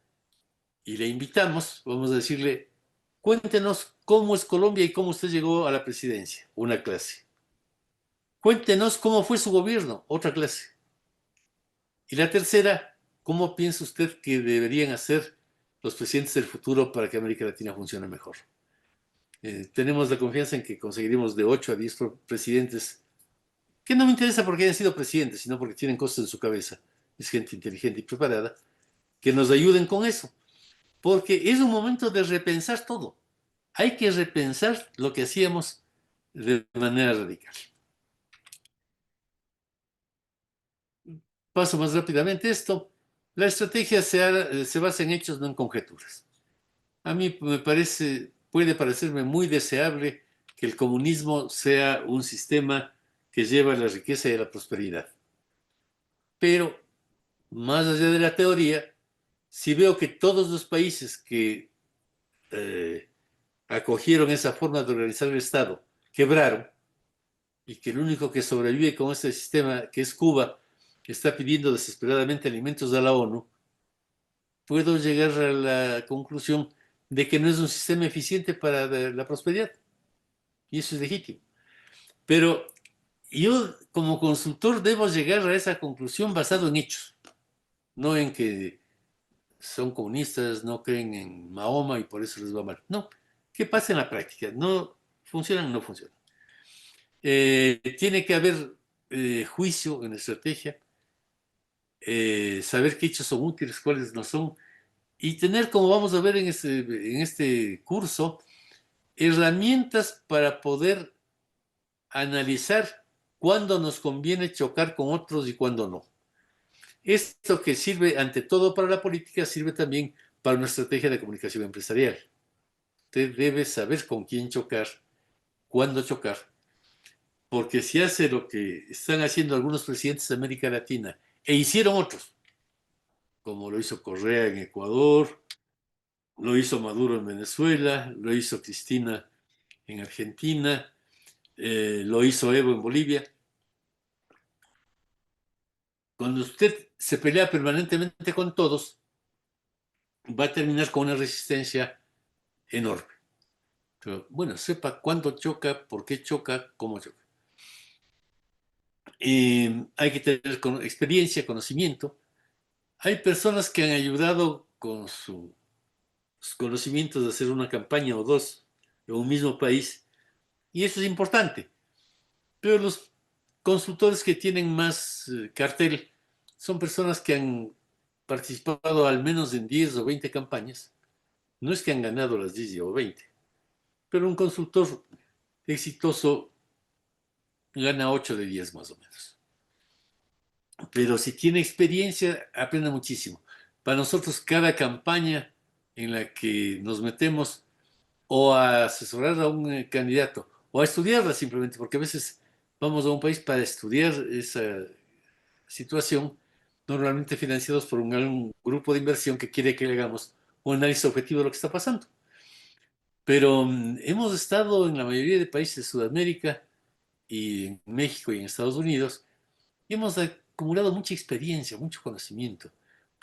y le invitamos, vamos a decirle, cuéntenos cómo es Colombia y cómo usted llegó a la presidencia, una clase. Cuéntenos cómo fue su gobierno, otra clase. Y la tercera, ¿cómo piensa usted que deberían hacer los presidentes del futuro para que América Latina funcione mejor? Tenemos la confianza en que conseguiremos de 8 a 10 presidentes, que no me interesa porque hayan sido presidentes, sino porque tienen cosas en su cabeza. Es gente inteligente y preparada, que nos ayuden con eso. Porque es un momento de repensar todo. Hay que repensar lo que hacíamos de manera radical. Paso más rápidamente esto. La estrategia se basa en hechos, no en conjeturas. A mí me parece, puede parecerme muy deseable que el comunismo sea un sistema que lleva a la riqueza y a la prosperidad. Pero más allá de la teoría, si veo que todos los países que acogieron esa forma de organizar el Estado quebraron y que el único que sobrevive con este sistema, que es Cuba, está pidiendo desesperadamente alimentos a la ONU, puedo llegar a la conclusión de que no es un sistema eficiente para la prosperidad. Y eso es legítimo. Pero yo, como consultor, debo llegar a esa conclusión basado en hechos, no en que son comunistas, no creen en Mahoma y por eso les va mal. No, ¿qué pasa en la práctica? ¿No funcionan o no funcionan? Tiene que haber juicio en la estrategia, saber qué hechos son útiles, cuáles no son, y tener, como vamos a ver en este curso, herramientas para poder analizar cuándo nos conviene chocar con otros y cuándo no. Esto que sirve ante todo para la política, sirve también para una estrategia de comunicación empresarial. Usted debe saber con quién chocar, cuándo chocar, porque si hace lo que están haciendo algunos presidentes de América Latina e hicieron otros, como lo hizo Correa en Ecuador, lo hizo Maduro en Venezuela, lo hizo Cristina en Argentina, lo hizo Evo en Bolivia. Cuando usted se pelea permanentemente con todos, va a terminar con una resistencia enorme. Pero bueno, sepa cuándo choca, por qué choca, cómo choca. Hay que tener experiencia, conocimiento. Hay personas que han ayudado con sus conocimientos de hacer una campaña o dos en un mismo país, y eso es importante. Pero los consultores que tienen más cartel son personas que han participado al menos en 10 o 20 campañas. No es que han ganado las 10 o 20, pero un consultor exitoso gana 8 de 10 más o menos. Pero si tiene experiencia, aprende muchísimo. Para nosotros, cada campaña en la que nos metemos o a asesorar a un candidato o a estudiarla simplemente, porque a veces vamos a un país para estudiar esa situación, normalmente financiados por un grupo de inversión que quiere que le hagamos un análisis objetivo de lo que está pasando. Pero hemos estado en la mayoría de países de Sudamérica y en México y en Estados Unidos, y hemos acumulado mucha experiencia, mucho conocimiento,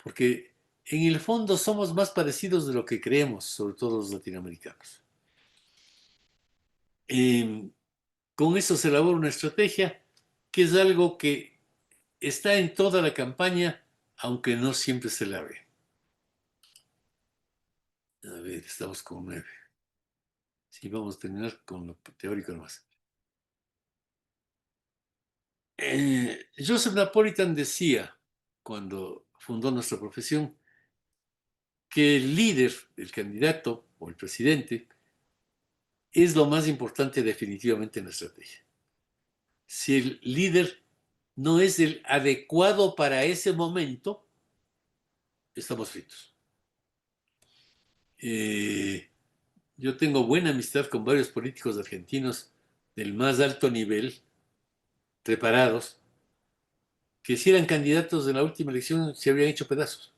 porque en el fondo somos más parecidos de lo que creemos, sobre todo los latinoamericanos. Eh, con eso se elabora una estrategia que es algo que está en toda la campaña, aunque no siempre se la ve. A ver, estamos con 9. Sí, vamos a terminar con lo teórico nomás. Joseph Napolitan decía, cuando fundó nuestra profesión, que el líder, el candidato o el presidente, es lo más importante definitivamente en la estrategia. Si el líder no es el adecuado para ese momento, estamos fritos. Yo tengo buena amistad con varios políticos argentinos del más alto nivel, preparados, que si eran candidatos de la última elección se habrían hecho pedazos.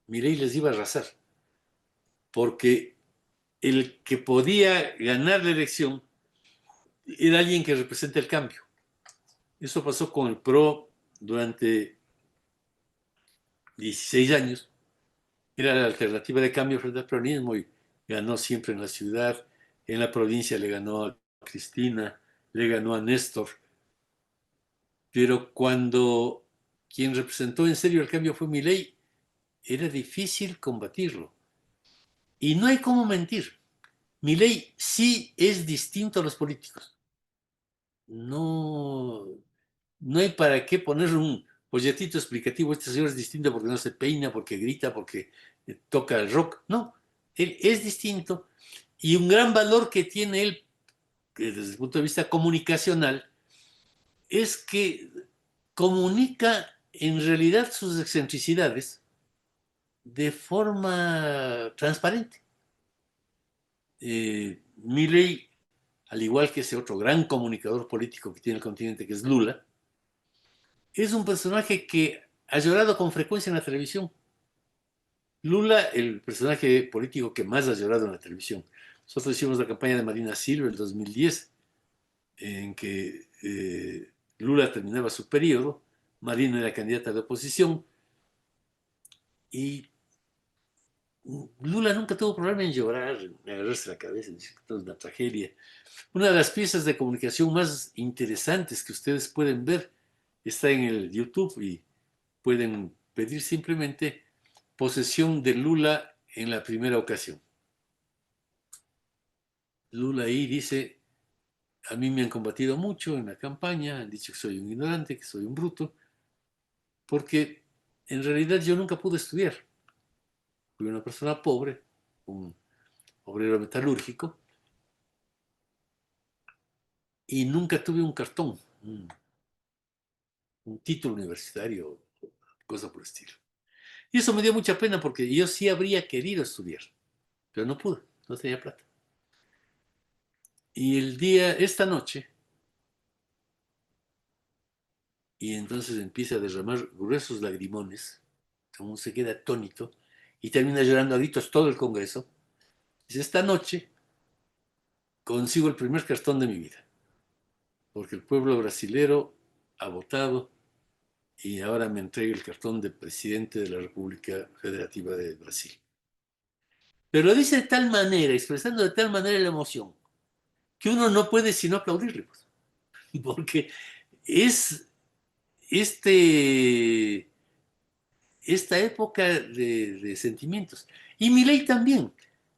Milei les iba a arrasar, porque el que podía ganar la elección era alguien que representa el cambio. Eso pasó con el PRO durante 16 años. Era la alternativa de cambio frente al peronismo y ganó siempre en la ciudad. En la provincia le ganó a Cristina, le ganó a Néstor. Pero cuando quien representó en serio el cambio fue Milei, era difícil combatirlo. Y no hay cómo mentir. Milei sí es distinto a los políticos. No, no hay para qué poner un folletito explicativo. Este señor es distinto porque no se peina, porque grita, porque toca el rock. No, él es distinto. Y un gran valor que tiene él, desde el punto de vista comunicacional, es que comunica en realidad sus excentricidades de forma transparente. Milley, al igual que ese otro gran comunicador político que tiene el continente, que es Lula, es un personaje que ha llorado con frecuencia en la televisión. Lula, el personaje político que más ha llorado en la televisión. Nosotros hicimos la campaña de Marina Silva en el 2010, en que Lula terminaba su periodo, Marina era candidata de oposición, y Lula nunca tuvo problema en llorar, en agarrarse la cabeza, en decir que todo es una tragedia. Una de las piezas de comunicación más interesantes que ustedes pueden ver está en el YouTube y pueden pedir simplemente posesión de Lula en la primera ocasión. Lula ahí dice, a mí me han combatido mucho en la campaña, han dicho que soy un ignorante, que soy un bruto, porque en realidad yo nunca pude estudiar. Fui una persona pobre, un obrero metalúrgico, y nunca tuve un cartón, un título universitario, cosa por el estilo. Y eso me dio mucha pena porque yo sí habría querido estudiar, pero no pude, no tenía plata. Y esta noche, y entonces empieza a derramar gruesos lagrimones, como se queda atónito, y termina llorando a gritos todo el Congreso. Dice, esta noche consigo el primer cartón de mi vida, porque el pueblo brasilero ha votado y ahora me entrega el cartón de presidente de la República Federativa de Brasil. Pero lo dice de tal manera, expresando de tal manera la emoción, que uno no puede sino aplaudirle, pues, porque es este, esta época de sentimientos. Y Milei también,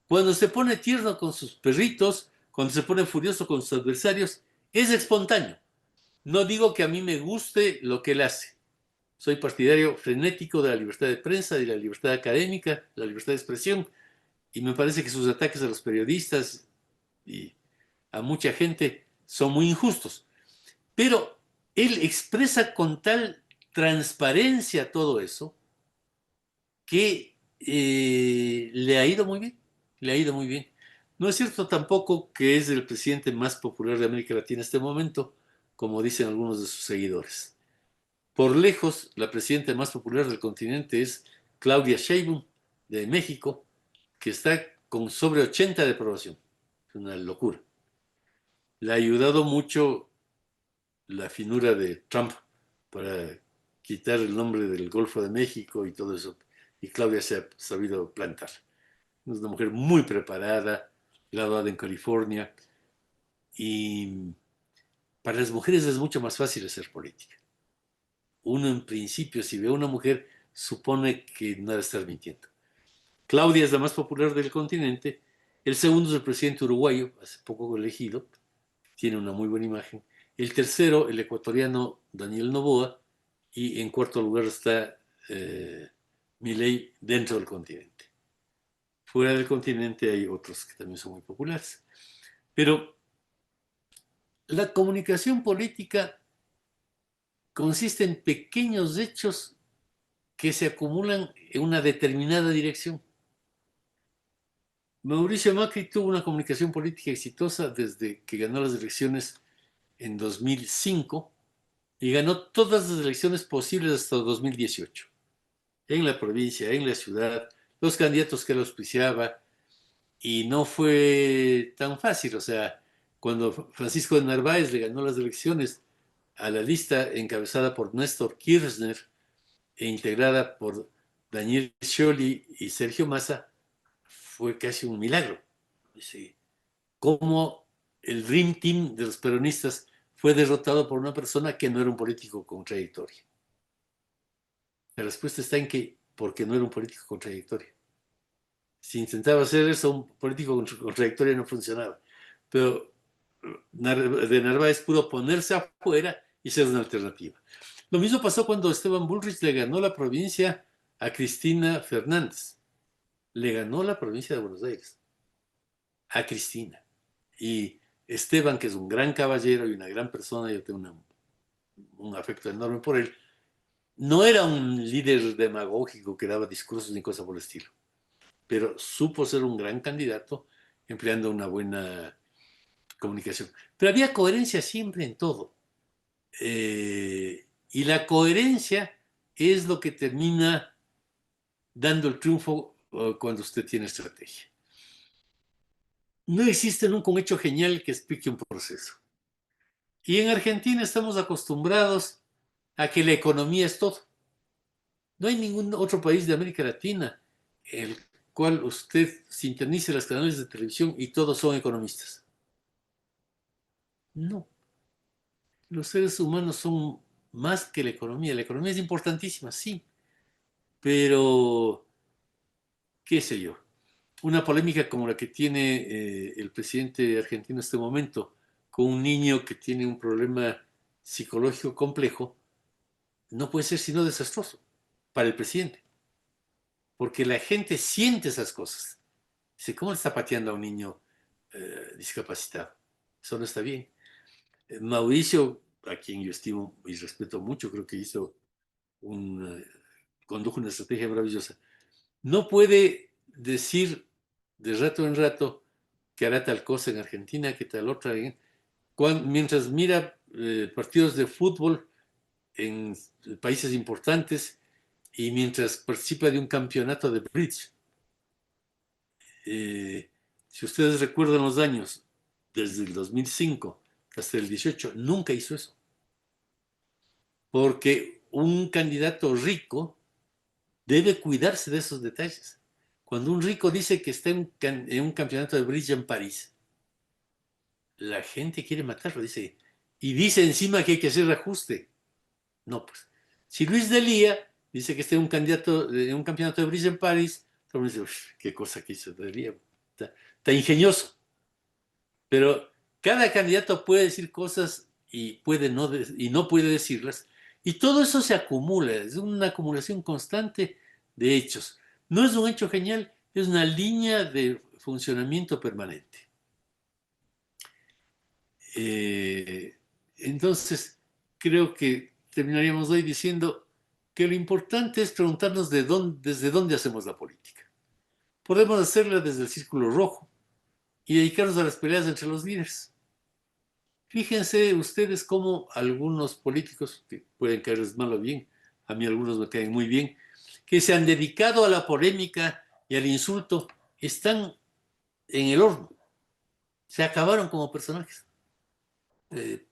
cuando se pone tierno con sus perritos, cuando se pone furioso con sus adversarios, es espontáneo. No digo que a mí me guste lo que él hace. Soy partidario frenético de la libertad de prensa, de la libertad académica, de la libertad de expresión, y me parece que sus ataques a los periodistas y a mucha gente son muy injustos. Pero él expresa con tal transparencia todo eso que le ha ido muy bien, le ha ido muy bien. No es cierto tampoco que es el presidente más popular de América Latina en este momento, como dicen algunos de sus seguidores. Por lejos, la presidenta más popular del continente es Claudia Sheinbaum, de México, que está con sobre 80 de aprobación. Es una locura. Le ha ayudado mucho la finura de Trump para quitar el nombre del Golfo de México y todo eso. Y Claudia se ha sabido plantar. Es una mujer muy preparada, graduada en California, y para las mujeres es mucho más fácil hacer política. Uno en principio, si ve a una mujer, supone que no debe estar mintiendo. Claudia es la más popular del continente. El segundo es el presidente uruguayo, hace poco elegido, tiene una muy buena imagen. El tercero, el ecuatoriano Daniel Noboa, y en cuarto lugar está Milei dentro del continente. Fuera del continente hay otros que también son muy populares. Pero la comunicación política consiste en pequeños hechos que se acumulan en una determinada dirección. Mauricio Macri tuvo una comunicación política exitosa desde que ganó las elecciones en 2005 y ganó todas las elecciones posibles hasta 2018. En la provincia, en la ciudad, los candidatos que lo auspiciaba, y no fue tan fácil. O sea, cuando Francisco de Narváez le ganó las elecciones a la lista encabezada por Néstor Kirchner e integrada por Daniel Scioli y Sergio Massa, fue casi un milagro. Sí. Cómo el Dream Team de los peronistas fue derrotado por una persona que no era un político con trayectoria. La respuesta está en que porque no era un político con trayectoria. Si intentaba hacer eso, un político con trayectoria no funcionaba. Pero de Narváez pudo ponerse afuera y ser una alternativa. Lo mismo pasó cuando Esteban Bullrich le ganó la provincia a Cristina Fernández. Le ganó la provincia de Buenos Aires a Cristina. Y Esteban, que es un gran caballero y una gran persona, yo tengo un afecto enorme por él, no era un líder demagógico que daba discursos ni cosa por el estilo, pero supo ser un gran candidato empleando una buena comunicación. Pero había coherencia siempre en todo. Y la coherencia es lo que termina dando el triunfo cuando usted tiene estrategia. No existe nunca un hecho genial que explique un proceso. Y en Argentina estamos acostumbrados a que la economía es todo. No hay ningún otro país de América Latina el cual usted sintonice los canales de televisión y todos son economistas. No. Los seres humanos son más que la economía. La economía es importantísima, sí, pero qué sé yo. Una polémica como la que tiene el presidente argentino en este momento con un niño que tiene un problema psicológico complejo, no puede ser sino desastroso para el presidente, porque la gente siente esas cosas. Dice, ¿cómo le está pateando a un niño discapacitado? Eso no está bien. Mauricio, a quien yo estimo y respeto mucho, creo que condujo una estrategia maravillosa. No puede decir de rato en rato que hará tal cosa en Argentina, que tal otra. Mientras mira partidos de fútbol en países importantes y mientras participa de un campeonato de bridge. Si ustedes recuerdan los años, desde el 2005 hasta el 18, nunca hizo eso. Porque un candidato rico debe cuidarse de esos detalles. Cuando un rico dice que está en un campeonato de bridge en París, la gente quiere matarlo, dice, y dice encima que hay que hacer ajuste. No, pues. Si Luis Delía dice que está en un campeonato de bridge en París, todo el mundo dice, qué cosa que hizo Delía. Está ingenioso. Pero cada candidato puede decir cosas y, y no puede decirlas. Y todo eso se acumula, es una acumulación constante de hechos. No es un hecho genial, es una línea de funcionamiento permanente. Entonces, creo que terminaríamos hoy diciendo que lo importante es preguntarnos desde dónde hacemos la política. Podemos hacerla desde el círculo rojo y dedicarnos a las peleas entre los líderes. Fíjense ustedes cómo algunos políticos, que pueden caerles mal o bien, a mí algunos me caen muy bien, que se han dedicado a la polémica y al insulto, están en el horno. Se acabaron como personajes.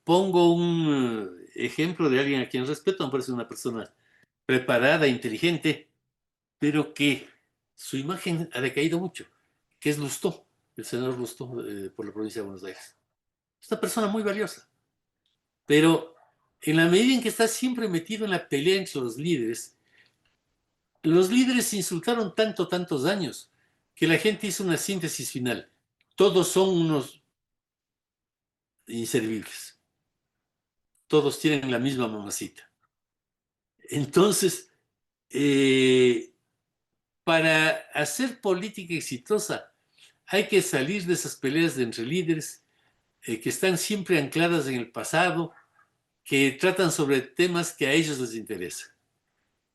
Pongo un ejemplo de alguien a quien respeto, me parece una persona preparada, inteligente, pero que su imagen ha decaído mucho, que es Lustó, el senador Lustó por la provincia de Buenos Aires. Es una persona muy valiosa, pero en la medida en que está siempre metido en la pelea entre los líderes se insultaron tantos años, que la gente hizo una síntesis final. Todos son unos inservibles. Todos tienen la misma mamacita. Entonces, para hacer política exitosa, hay que salir de esas peleas de entre líderes que están siempre ancladas en el pasado, que tratan sobre temas que a ellos les interesan.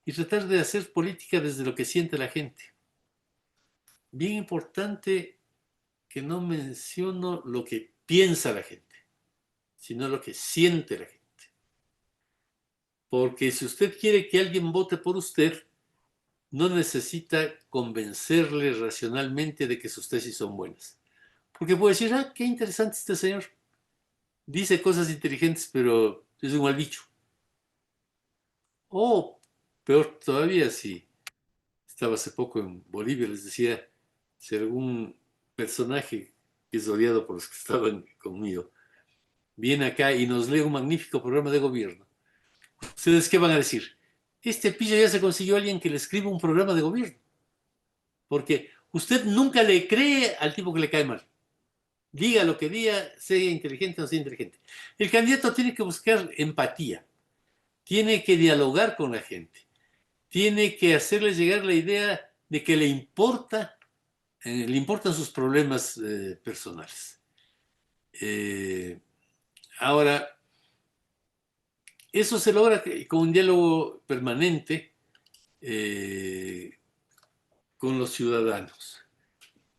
Y tratar de hacer política desde lo que siente la gente. Bien importante que no menciono lo que piensa la gente, sino lo que siente la gente. Porque si usted quiere que alguien vote por usted, no necesita convencerle racionalmente de que sus tesis son buenas. Porque puede decir, qué interesante este señor. Dice cosas inteligentes, pero es un mal bicho. O peor todavía, si estaba hace poco en Bolivia, les decía, si algún personaje que es odiado por los que estaban conmigo viene acá y nos lee un magnífico programa de gobierno, ¿ustedes qué van a decir? Este pillo ya se consiguió a alguien que le escriba un programa de gobierno. Porque usted nunca le cree al tipo que le cae mal. Diga lo que diga, sea inteligente o no sea inteligente. El candidato tiene que buscar empatía, tiene que dialogar con la gente, tiene que hacerle llegar la idea de que le importan sus problemas personales. Ahora, eso se logra con un diálogo permanente con los ciudadanos.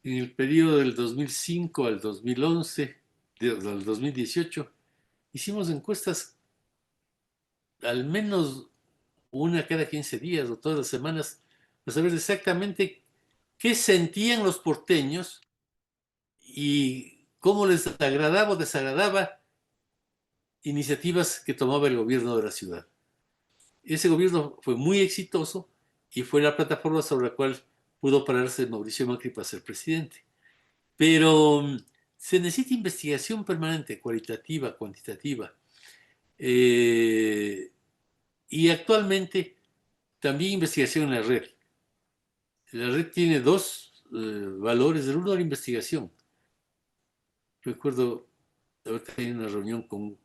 En el periodo del 2005 al 2011, del 2018, hicimos encuestas al menos una cada 15 días o todas las semanas, para saber exactamente qué sentían los porteños y cómo les agradaba o desagradaba iniciativas que tomaba el gobierno de la ciudad. Ese gobierno fue muy exitoso y fue la plataforma sobre la cual pudo pararse Mauricio Macri para ser presidente. Pero se necesita investigación permanente, cualitativa, cuantitativa. Y actualmente también investigación en la red. La red tiene dos valores. El uno, la investigación. Recuerdo haber tenido una reunión con un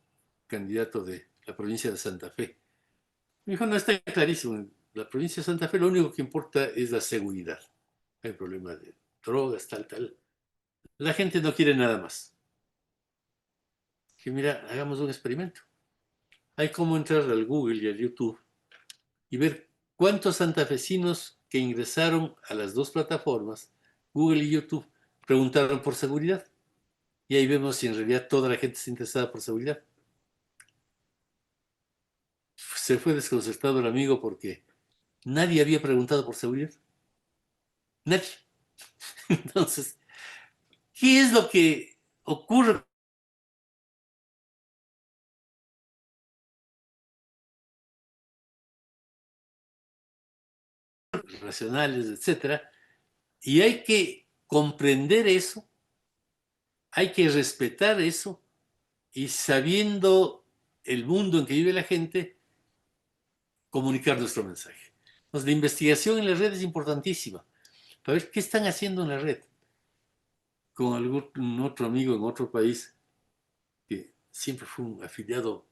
candidato de la provincia de Santa Fe. Me dijo, no, está clarísimo. En la provincia de Santa Fe lo único que importa es la seguridad. Hay problema de drogas, tal, tal. La gente no quiere nada más. Que mira, hagamos un experimento. Hay como entrar al Google y al YouTube y ver cuántos santafesinos que ingresaron a las dos plataformas, Google y YouTube, preguntaron por seguridad. Y ahí vemos si en realidad toda la gente está interesada por seguridad. Se fue desconcertado el amigo porque nadie había preguntado por seguridad. Nadie. Entonces, ¿qué es lo que ocurre racionales, etcétera? Y hay que comprender eso, hay que respetar eso y sabiendo el mundo en que vive la gente, comunicar nuestro mensaje. Entonces, la investigación en la red es importantísima para ver qué están haciendo en la red. Con algún otro amigo en otro país que siempre fue un afiliado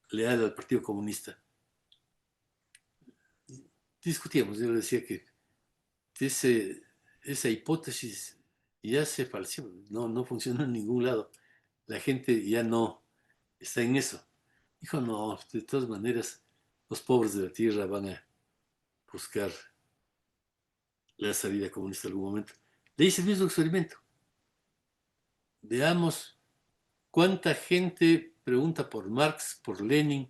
leal al Partido Comunista, discutíamos. Yo le decía que esa hipótesis ya se falseó, no funcionó en ningún lado. La gente ya no está en eso. Dijo, no, de todas maneras, los pobres de la tierra van a buscar la salida comunista en algún momento. Le hice el mismo experimento. Veamos cuánta gente pregunta por Marx, por Lenin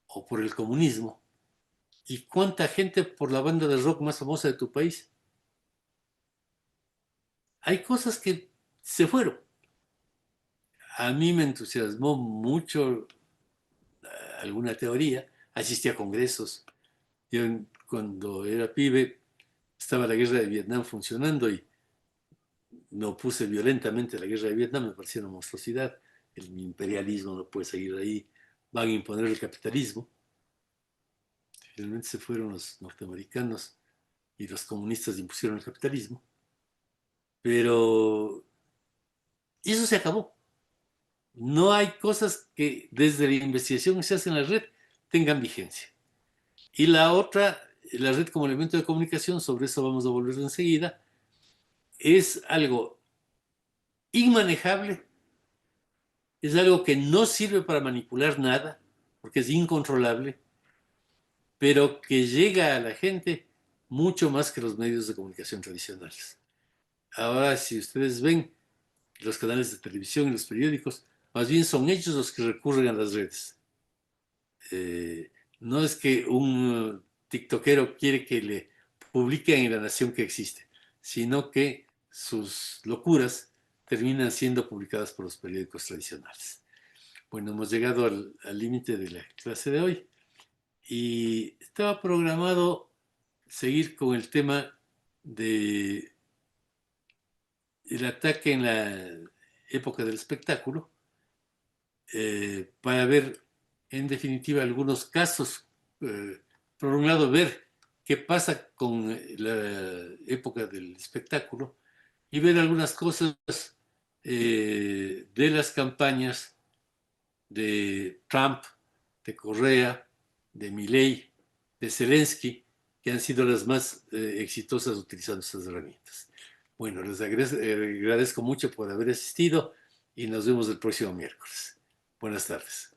o por el comunismo y cuánta gente por la banda de rock más famosa de tu país. Hay cosas que se fueron. A mí me entusiasmó mucho alguna teoría, asistí a congresos. Yo cuando era pibe estaba la guerra de Vietnam funcionando y me opuse violentamente a la guerra de Vietnam, me parecía una monstruosidad. El imperialismo no puede seguir ahí, van a imponer el capitalismo. Finalmente se fueron los norteamericanos y los comunistas impusieron el capitalismo. Pero eso se acabó. No hay cosas que desde la investigación que se hace en la red tengan vigencia. Y la otra, la red como elemento de comunicación, sobre eso vamos a volver enseguida, es algo inmanejable, es algo que no sirve para manipular nada, porque es incontrolable, pero que llega a la gente mucho más que los medios de comunicación tradicionales. Ahora, si ustedes ven los canales de televisión y los periódicos, más bien son ellos los que recurren a las redes. No es que un tiktokero quiere que le publiquen en La Nación que existe, sino que sus locuras terminan siendo publicadas por los periódicos tradicionales. Bueno, hemos llegado al límite de la clase de hoy y estaba programado seguir con el tema de el ataque en la época del espectáculo, para ver en definitiva algunos casos, por un lado ver qué pasa con la época del espectáculo y ver algunas cosas de las campañas de Trump, de Correa, de Milei, de Zelensky, que han sido las más exitosas utilizando estas herramientas. Bueno, les agradezco mucho por haber asistido y nos vemos el próximo miércoles. Buenas tardes.